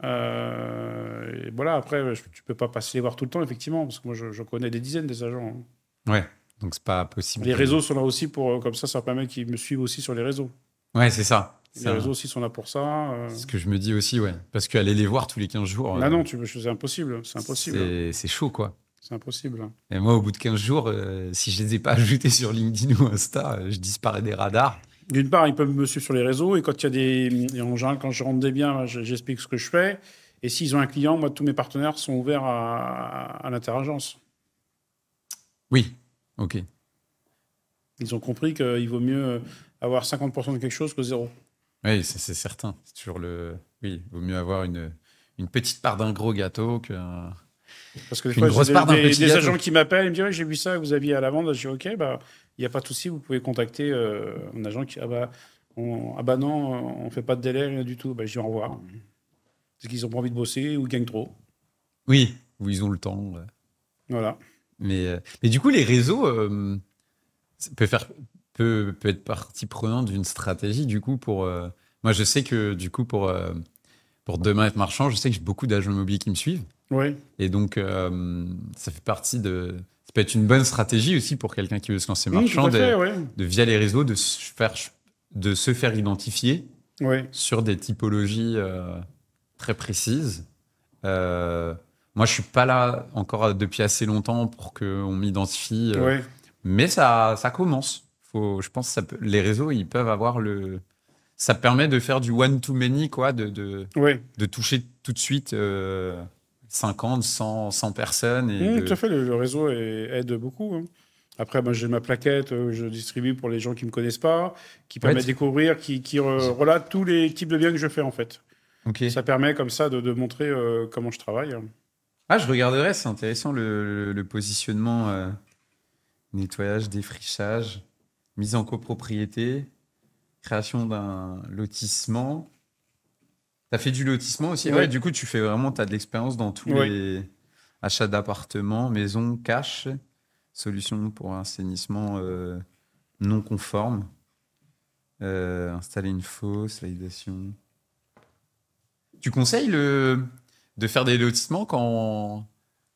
Et voilà, après, tu peux pas passer les voir tout le temps, effectivement, parce que moi, je connais des dizaines des agents. Hein. Ouais. Donc, c'est pas possible. Les réseaux sont là aussi pour, comme ça permet qu'ils me suivent aussi sur les réseaux. Ouais, c'est ça. Les réseaux aussi sont là pour ça. C'est ce que je me dis aussi, ouais. Parce qu'aller les voir tous les 15 jours. Non, c'est impossible. C'est impossible. C'est chaud, quoi. C'est impossible. Et moi, au bout de 15 jours, si je les ai pas ajoutés sur LinkedIn ou Insta, je disparais des radars. D'une part, ils peuvent me suivre sur les réseaux, et quand il y a et en général, quand je rentre des biens, j'explique ce que je fais. Et s'ils ont un client, moi, tous mes partenaires sont ouverts à l'interagence. Oui, ok. Ils ont compris qu'il vaut mieux avoir 50% de quelque chose que zéro. Oui, c'est certain. C'est toujours oui, il vaut mieux avoir une petite part d'un gros gâteau qu'un. Parce que des Une fois, grosse part d'un petit des gâteau. agents qui m'appellent, ils me disent ouais, j'ai vu ça, vous aviez à la vente. Je dis ok, il n'y a pas de souci, vous pouvez contacter un agent qui non, on fait pas de délai, rien du tout. Je dis au revoir. C'est qu'ils ont pas envie de bosser ou ils gagnent trop. Oui, où ils ont le temps. Voilà. Mais du coup, les réseaux ça peut être partie prenante d'une stratégie. Du coup, moi, je sais que du coup, pour demain être marchand, je sais que j'ai beaucoup d'agents immobiliers qui me suivent. Oui. Et donc, ça fait partie ça peut être une bonne stratégie aussi pour quelqu'un qui veut se lancer marchand, tout à fait, ouais. via les réseaux, de se faire identifier Ouais. sur des typologies très précises. Moi, je suis pas là encore depuis assez longtemps pour qu'on m'identifie, Ouais. mais ça commence. Je pense que les réseaux, ils peuvent avoir ça permet de faire du one-to-many, quoi, de toucher tout de suite 50, 100 personnes. Tout à fait, le réseau aide beaucoup. Hein. Après, moi, j'ai ma plaquette, je distribue pour les gens qui ne me connaissent pas, qui Ouais, permet de découvrir, qui relate tous les types de biens que je fais, en fait. ok. Ça permet comme ça de montrer comment je travaille. Ah, je regarderai, c'est intéressant le positionnement nettoyage, défrichage, mise en copropriété, création d'un lotissement. T'as fait du lotissement aussi? Ouais, Ouais. du coup, tu fais vraiment, t'as de l'expérience dans tous Ouais. les achats d'appartements, maisons, cash, solutions pour assainissement non conforme, installer une fosse, validation. Tu conseilles de faire des lotissements quand,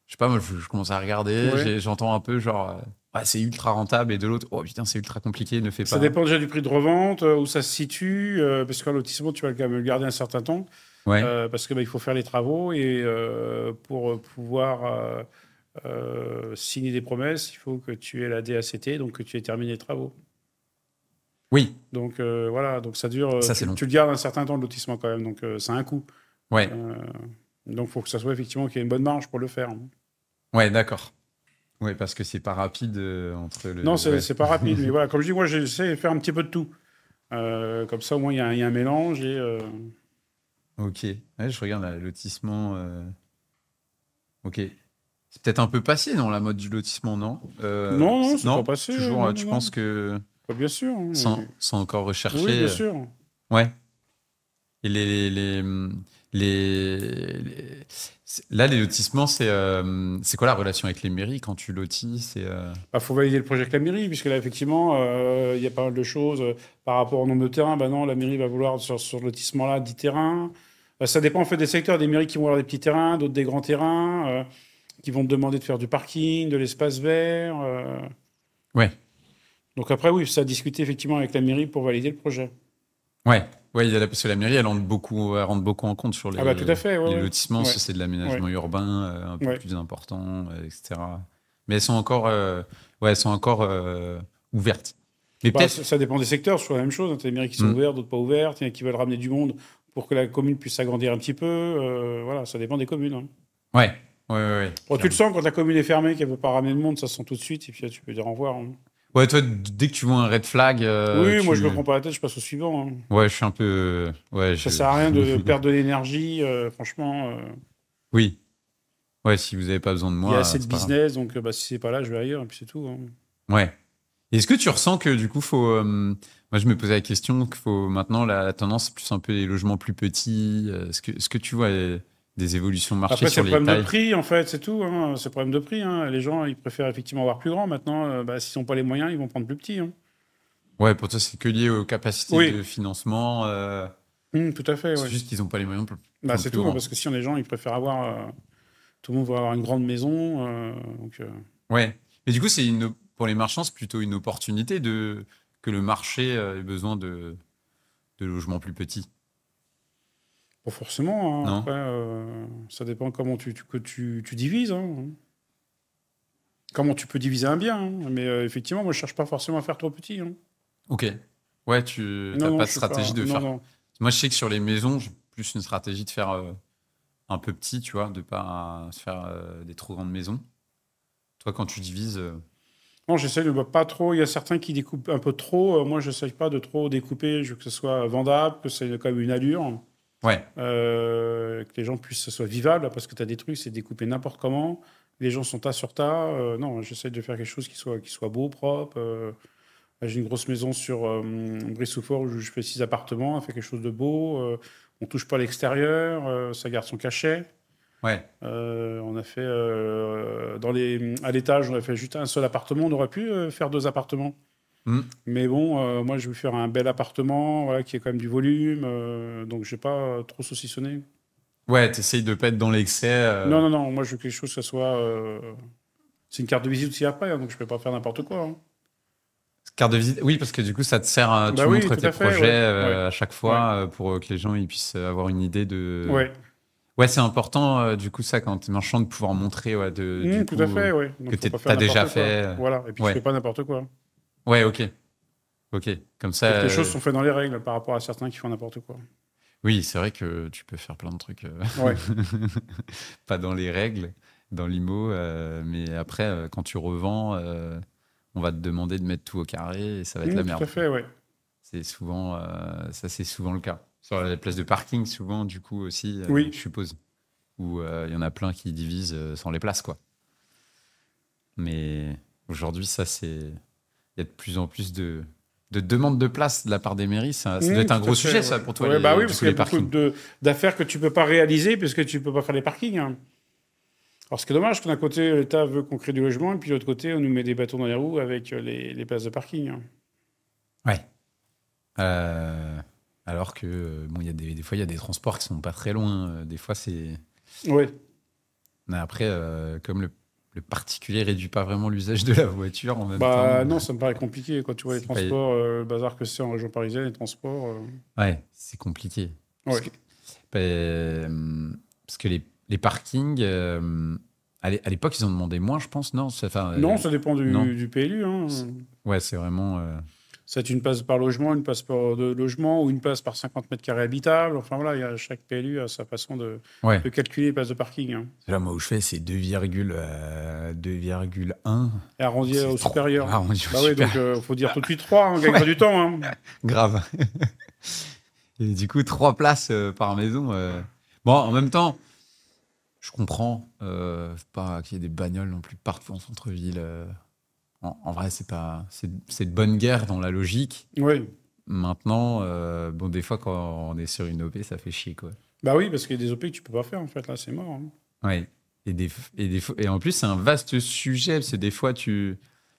je sais pas, moi, je commence à regarder, Ouais. j'entends un peu genre, ah, c'est ultra rentable, et de l'autre, oh putain, c'est ultra compliqué, ne fais Ça pas. dépend déjà du prix de revente, où ça se situe, parce qu'un lotissement, tu vas quand même le garder un certain temps, Ouais, parce que il faut faire les travaux et pour pouvoir signer des promesses, il faut que tu aies la DACT, donc que tu aies terminé les travaux. oui, Donc voilà, donc ça dure, ça c'est tu, long. tu le gardes un certain temps le lotissement quand même, donc ça a un coût. Ouais, Euh, donc il faut que ça soit effectivement qu'il y ait une bonne marge pour le faire. ouais, d'accord. Ouais, parce que c'est pas rapide entre Non, le. c'est Ouais. c'est pas rapide, mais voilà, comme je dis, moi j'essaie de faire un petit peu de tout. Comme ça, au moins, il y a un mélange et. Ok. Ouais, je regarde là, lotissement. Ok. C'est peut-être un peu passé dans la mode du lotissement, non? Non, non, c'est pas Non? passé. Toujours, Non, non, tu non. penses que Pas bien sûr. Hein, sans encore oui, rechercher. bien sûr. Ouais. Et là, les lotissements, c'est quoi la relation avec les mairies quand tu lotis? Il faut valider le projet avec la mairie, puisque là, effectivement, il y a pas mal de choses par rapport au nombre de terrains. Ben non, la mairie va vouloir sur le lotissement-là 10 terrains. Ça dépend en fait des secteurs. Des mairies qui vont avoir des petits terrains, d'autres des grands terrains, qui vont te demander de faire du parking, de l'espace vert. Ouais. Donc après, oui, ça a discuté effectivement avec la mairie pour valider le projet. Ouais. Ouais, parce que la mairie, elle rentre beaucoup en compte sur Ah bah tout à fait, ouais, les ouais. lotissements, Ouais, ça c'est de ouais, l'aménagement urbain un peu ouais. plus important, etc. Mais elles sont encore ouvertes. Mais Bah, peut-être, ça dépend des secteurs, c'est toujours la même chose. Tu as des mairies qui sont hmm, ouvertes, d'autres pas ouvertes. Il y en a qui veulent ramener du monde pour que la commune puisse s'agrandir un petit peu. Voilà, ça dépend des communes. Hein. ouais, ouais, ouais, ouais, Bon, tu le clairement. sens quand la commune est fermée, qu'elle ne veut pas ramener de monde, ça se sent tout de suite, et puis là, tu peux dire au revoir. Hein. Ouais, toi, dès que tu vois un red flag, Oui, moi, je me prends pas la tête, je passe au suivant. Hein. ouais, je suis un peu, ouais, Ça sert à rien de perdre de l'énergie, franchement. oui, ouais, si vous avez pas besoin de Il y a moi, assez de c'est pas grave. business, donc bah, si c'est pas là, je vais ailleurs, et puis c'est tout. Hein. Ouais. Est-ce que tu ressens que du coup, moi, je me posais la question qu'il faut maintenant la tendance, c'est plus un peu les logements plus petits. Est-ce que tu vois des évolutions marché Après, c'est sur le les problème de tailles? prix, en fait, c'est tout. Hein. C'est le problème de prix. Hein. Les gens, ils préfèrent effectivement avoir plus grand. Maintenant, bah, s'ils n'ont pas les moyens, ils vont prendre plus petit. Hein. Ouais, pour toi, c'est que lié aux capacités Oui, de financement. Tout à fait, C'est ouais. juste qu'ils n'ont pas les moyens pour Bah, prendre c'est plus tout, hein, grand. parce que si on les gens, ils préfèrent avoir. Tout le monde veut avoir une grande maison. Ouais. Mais du coup, pour les marchands, c'est plutôt une opportunité que le marché ait besoin de logements plus petits. Pas forcément. Hein. Non? Après, ça dépend comment que tu divises. Hein. Comment tu peux diviser un bien. Hein. Mais effectivement, moi, je cherche pas forcément à faire trop petit. Hein. Ok. Ouais, tu Non, n'as non, pas de je suis pas. stratégie de Non, faire. non. Moi, je sais que sur les maisons, j'ai plus une stratégie de faire un peu petit, tu vois, de pas se faire des trop grandes maisons. Toi, quand tu divises. Non, j'essaie de pas trop. Il y a certains qui découpent un peu trop. Moi, j'essaie pas de trop découper. Je veux que ce soit vendable, que ça ait quand même une allure. Ouais, Que les gens puissent, que ce soit vivable, parce que tu as des trucs, c'est découpé n'importe comment. Les gens sont tas sur tas. Non, j'essaie de faire quelque chose qui soit beau, propre. Là, j'ai une grosse maison sur Brie-sous-Fort où je fais 6 appartements. Elle fait quelque chose de beau. On touche pas l'extérieur. Ça garde son cachet. ouais. On a fait à l'étage, on a fait juste un seul appartement. On aurait pu faire 2 appartements. Hmm. Mais bon, moi, je veux faire un bel appartement, voilà, qui ait quand même du volume. Donc, je n'ai pas trop saucissonné. Ouais, t'essayes de pas être dans l'excès. Non, non, non. Moi, je veux quelque chose que ça soit. C'est une carte de visite aussi après, hein, donc je ne peux pas faire n'importe quoi. Hein. Carte de visite. Oui, parce que du coup, ça te sert. Tu Bah oui, montres tout tes à fait. projets Ouais, ouais, à chaque ouais, fois pour que les gens ils puissent avoir une idée de. ouais. Ouais, c'est important, du coup, ça, quand t'es marchand, de pouvoir montrer, ouais, du Tout à coup, fait, ouais. Donc, que il ne faut pas faire t'as déjà n'importe quoi. fait. Voilà. Et puis, tu Ouais. fais pas n'importe quoi. Ouais, ok. Ok. Comme ça. Et que les choses sont faites dans les règles par rapport à certains qui font n'importe quoi. Oui, c'est vrai que tu peux faire plein de trucs Ouais. pas dans les règles, dans l'IMO, mais après, quand tu revends, on va te demander de mettre tout au carré et ça va être la merde. Tout à fait, ouais. C'est souvent, c'est souvent le cas. Sur les places de parking, souvent, du coup, aussi, Oui. je suppose. Où il y en a plein qui divisent sans les places, quoi. Mais aujourd'hui, il y a de plus en plus de demandes de places de la part des mairies. Ça doit être un tout gros à fait, sujet, ouais. ça, pour toi, Ouais, bah oui, du parce coup, qu'il y les a beaucoup parkings. d'affaires que tu peux pas réaliser puisque tu peux pas faire les parkings, hein. Alors, ce qui est dommage, c'est que d'un côté, l'État veut qu'on crée du logement, et puis de l'autre côté, on nous met des bâtons dans les roues avec les places de parking, hein. Ouais. Alors que, bon, il y a des fois, il y a des transports qui sont pas très loin. Des fois, c'est. Ouais. Mais après, comme le particulier réduit pas vraiment l'usage de la voiture en même Bah temps. non, ça me paraît compliqué quand tu vois les C'est pas- transports, le bazar que c'est en région parisienne, les transports. Ouais, c'est compliqué. Ouais. Parce que les parkings, à l'époque, ils en demandaient moins, je pense, non? Enfin, Non, ça dépend non. du PLU, hein. Ouais, c'est vraiment. C'est une place par logement, une place par de logement ou une place par 50 mètres carrés habitables. Enfin voilà, chaque PLU a sa façon de Ouais. calculer les places de parking, hein. Là, moi, où je fais, c'est 2,1. Et arrondi C'est au trop. supérieur. Arrondi au Bah oui, supérieur. donc faut dire tout de suite 3, on gagne pas du temps, hein. Grave. Et du coup, 3 places par maison. Bon, en même temps, je comprends. Pas qu'il y ait des bagnoles non plus partout en centre-ville. En vrai, c'est de bonne guerre dans la logique. Oui. Maintenant, bon, des fois, quand on est sur une OP, ça fait chier, quoi. Bah oui, parce qu'il y a des OP que tu peux pas faire, en fait. Là, c'est mort, hein. Ouais. Et en plus, c'est un vaste sujet, parce que des fois, tu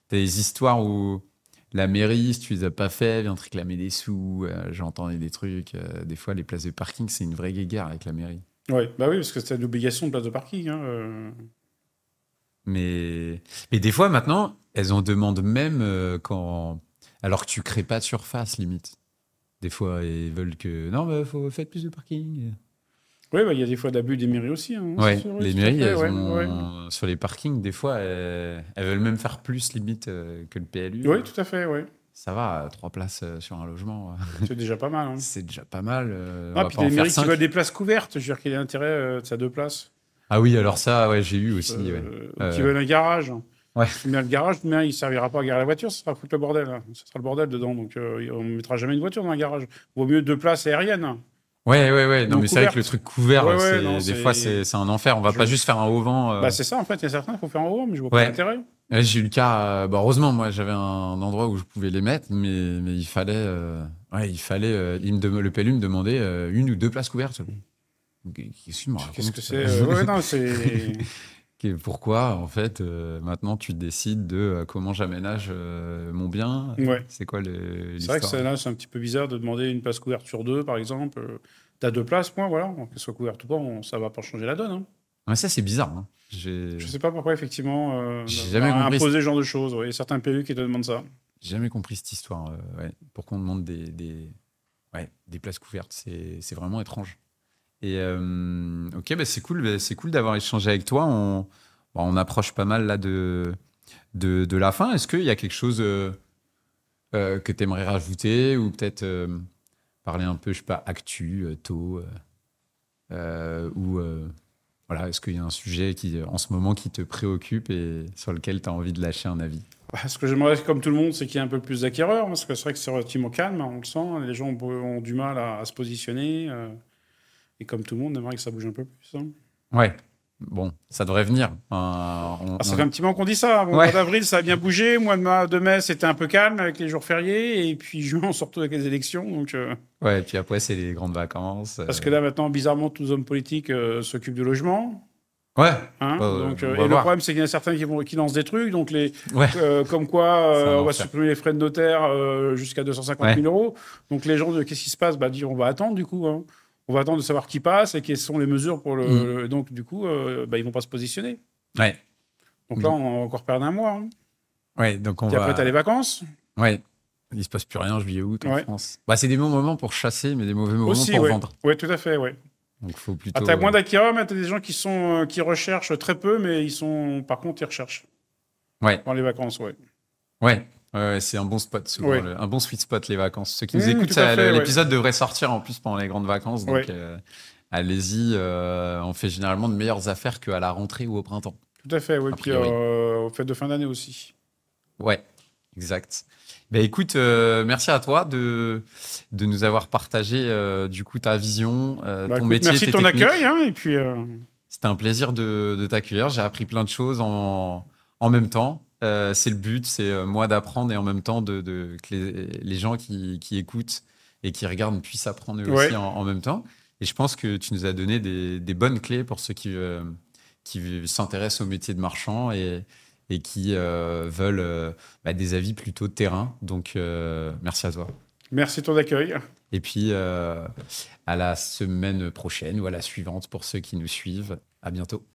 as des histoires où la mairie, si tu les as pas fait, vient te réclamer des sous. J'entendais des trucs. Des fois, les places de parking, c'est une vraie guéguerre avec la mairie. Ouais. Bah oui, parce que c'est l'obligation de place de parking, hein. Mais des fois, maintenant, elles en demandent même alors que tu crées pas de surface, limite. Des fois, ils veulent que. Non, mais faites plus de parking. Oui, bah, il y a des fois d'abus des mairies aussi, hein. Ouais, C'est sûr, oui, les tout à mairies, fait, elles ouais, ont, sur les parkings, des fois, elles veulent même faire plus, limite, que le PLU. Oui, tout à fait, oui. Ça va, 3 places sur un logement, C'est déjà pas mal, hein. c'est déjà pas mal. On Ah, va puis pas les en faire mairies qui 5. veulent des places couvertes, je veux dire qu'il y a intérêt de ça 2 places. Ah oui, alors ça, ouais, j'ai eu aussi. Ouais. Ou qui veulent un garage. Ouais. Mais le garage, mais il servira pas à garer la voiture, ça sera foutre le bordel, hein. Ça sera le bordel dedans, donc on ne mettra jamais une voiture dans un garage. Vaut mieux 2 places aériennes. Ouais. Non, Non, mais c'est vrai que couverte. le truc couvert, Ouais, non, des fois, c'est un enfer. On va pas juste faire un auvent. Bah, c'est ça, en fait, il y a certains, il faut faire en haut, mais je vois Ouais. pas l'intérêt. Ouais, j'ai eu le cas. Heureusement, moi, j'avais un endroit où je pouvais les mettre, mais il fallait. Le PLU me demandait 1 ou 2 places couvertes. Qu'est-ce qu'il me raconte? Qu'est-ce que c'est ouais, non, c'est. Pourquoi, en fait, maintenant, tu décides de comment j'aménage mon bien? Ouais. C'est quoi C'est vrai l'histoire? que là, c'est un petit peu bizarre de demander une place couverte sur 2, par exemple. T'as 2 places, point, voilà. Qu'elle soit couverte ou pas, ça va pas changer la donne, hein. Ouais, ça, c'est bizarre. Hein. Je sais pas pourquoi, effectivement, J'ai jamais compris imposer ce genre de choses. Ouais. Il y a certains PLU qui te demandent ça. J'ai jamais compris cette histoire. Ouais. Pourquoi on demande des places couvertes? C'est vraiment étrange. Et ok, bah, c'est cool d'avoir échangé avec toi. On approche pas mal là de la fin. Est-ce qu'il y a quelque chose que tu aimerais rajouter ou peut-être parler un peu, je sais pas, actu, tôt ou voilà, est-ce qu'il y a un sujet en ce moment qui te préoccupe et sur lequel tu as envie de lâcher un avis? Ce que j'aimerais, comme tout le monde, c'est qu'il y ait un peu plus d'acquéreurs, parce que c'est vrai que c'est relativement calme, hein, on le sent. Les gens ont du mal à se positionner. Et comme tout le monde, on aimerait que ça bouge un peu plus, hein. Ouais, bon, ça devrait venir. Ça fait un petit moment qu'on dit ça. Bon, Ouais. mois d'avril, ça a bien bougé. Mois de mai, c'était un peu calme avec les jours fériés. Et puis juin, on sort tout avec les élections. Donc, Ouais, et puis après, c'est les grandes vacances. parce que là, maintenant, bizarrement, tous les hommes politiques s'occupent du logement. Ouais. Hein, donc, on et va le voir. problème, c'est qu'il y en a certains qui lancent des trucs. Donc, Ouais. comme quoi, C'est un on va enfer. supprimer les frais de notaire jusqu'à 250 000 euros. Donc, les gens, qu'est-ce qui se passe? Bah, dire, on va attendre, du coup, hein. On va attendre de savoir qui passe et quelles sont les mesures pour donc, du coup, ils vont pas se positionner. Ouais. Donc là, on va encore perdre un mois, hein. Ouais, donc on Puis va. après, t'as les vacances. Ouais. Il se passe plus rien juillet août en Ouais. France. Bah, c'est des bons moments pour chasser, mais des mauvais moments Aussi, pour ouais. vendre. Ouais, tout à fait, ouais. Donc faut plutôt. T'as moins d'acquéreurs, mais t'as des gens qui recherchent très peu, mais par contre, ils recherchent Ouais. dans les vacances, ouais. Ouais, c'est un bon spot, souvent, Ouais. Un bon sweet spot, les vacances. Ceux qui nous Mmh, écoutent, tout à fait, ouais. l'épisode devrait sortir en plus pendant les grandes vacances. Donc, Ouais. allez-y. On fait généralement de meilleures affaires qu'à la rentrée ou au printemps. Tout à fait, ouais. A Puis priori. aux fêtes de fin d'année aussi. Ouais. Exact. Ben écoute, merci à toi de nous avoir partagé du coup ta vision, Bah, ton écoute, métier, merci de tes ton techniques. accueil, hein, et puis C'était un plaisir de t'accueillir. J'ai appris plein de choses en même temps. C'est le but, c'est moi d'apprendre et en même temps que les gens qui écoutent et qui regardent puissent apprendre eux aussi ouais. en même temps. Et je pense que tu nous as donné des bonnes clés pour ceux qui s'intéressent au métier de marchand et qui veulent des avis plutôt de terrain. Donc, merci à toi. Merci de ton accueil. Et puis, à la semaine prochaine ou à la suivante pour ceux qui nous suivent. À bientôt.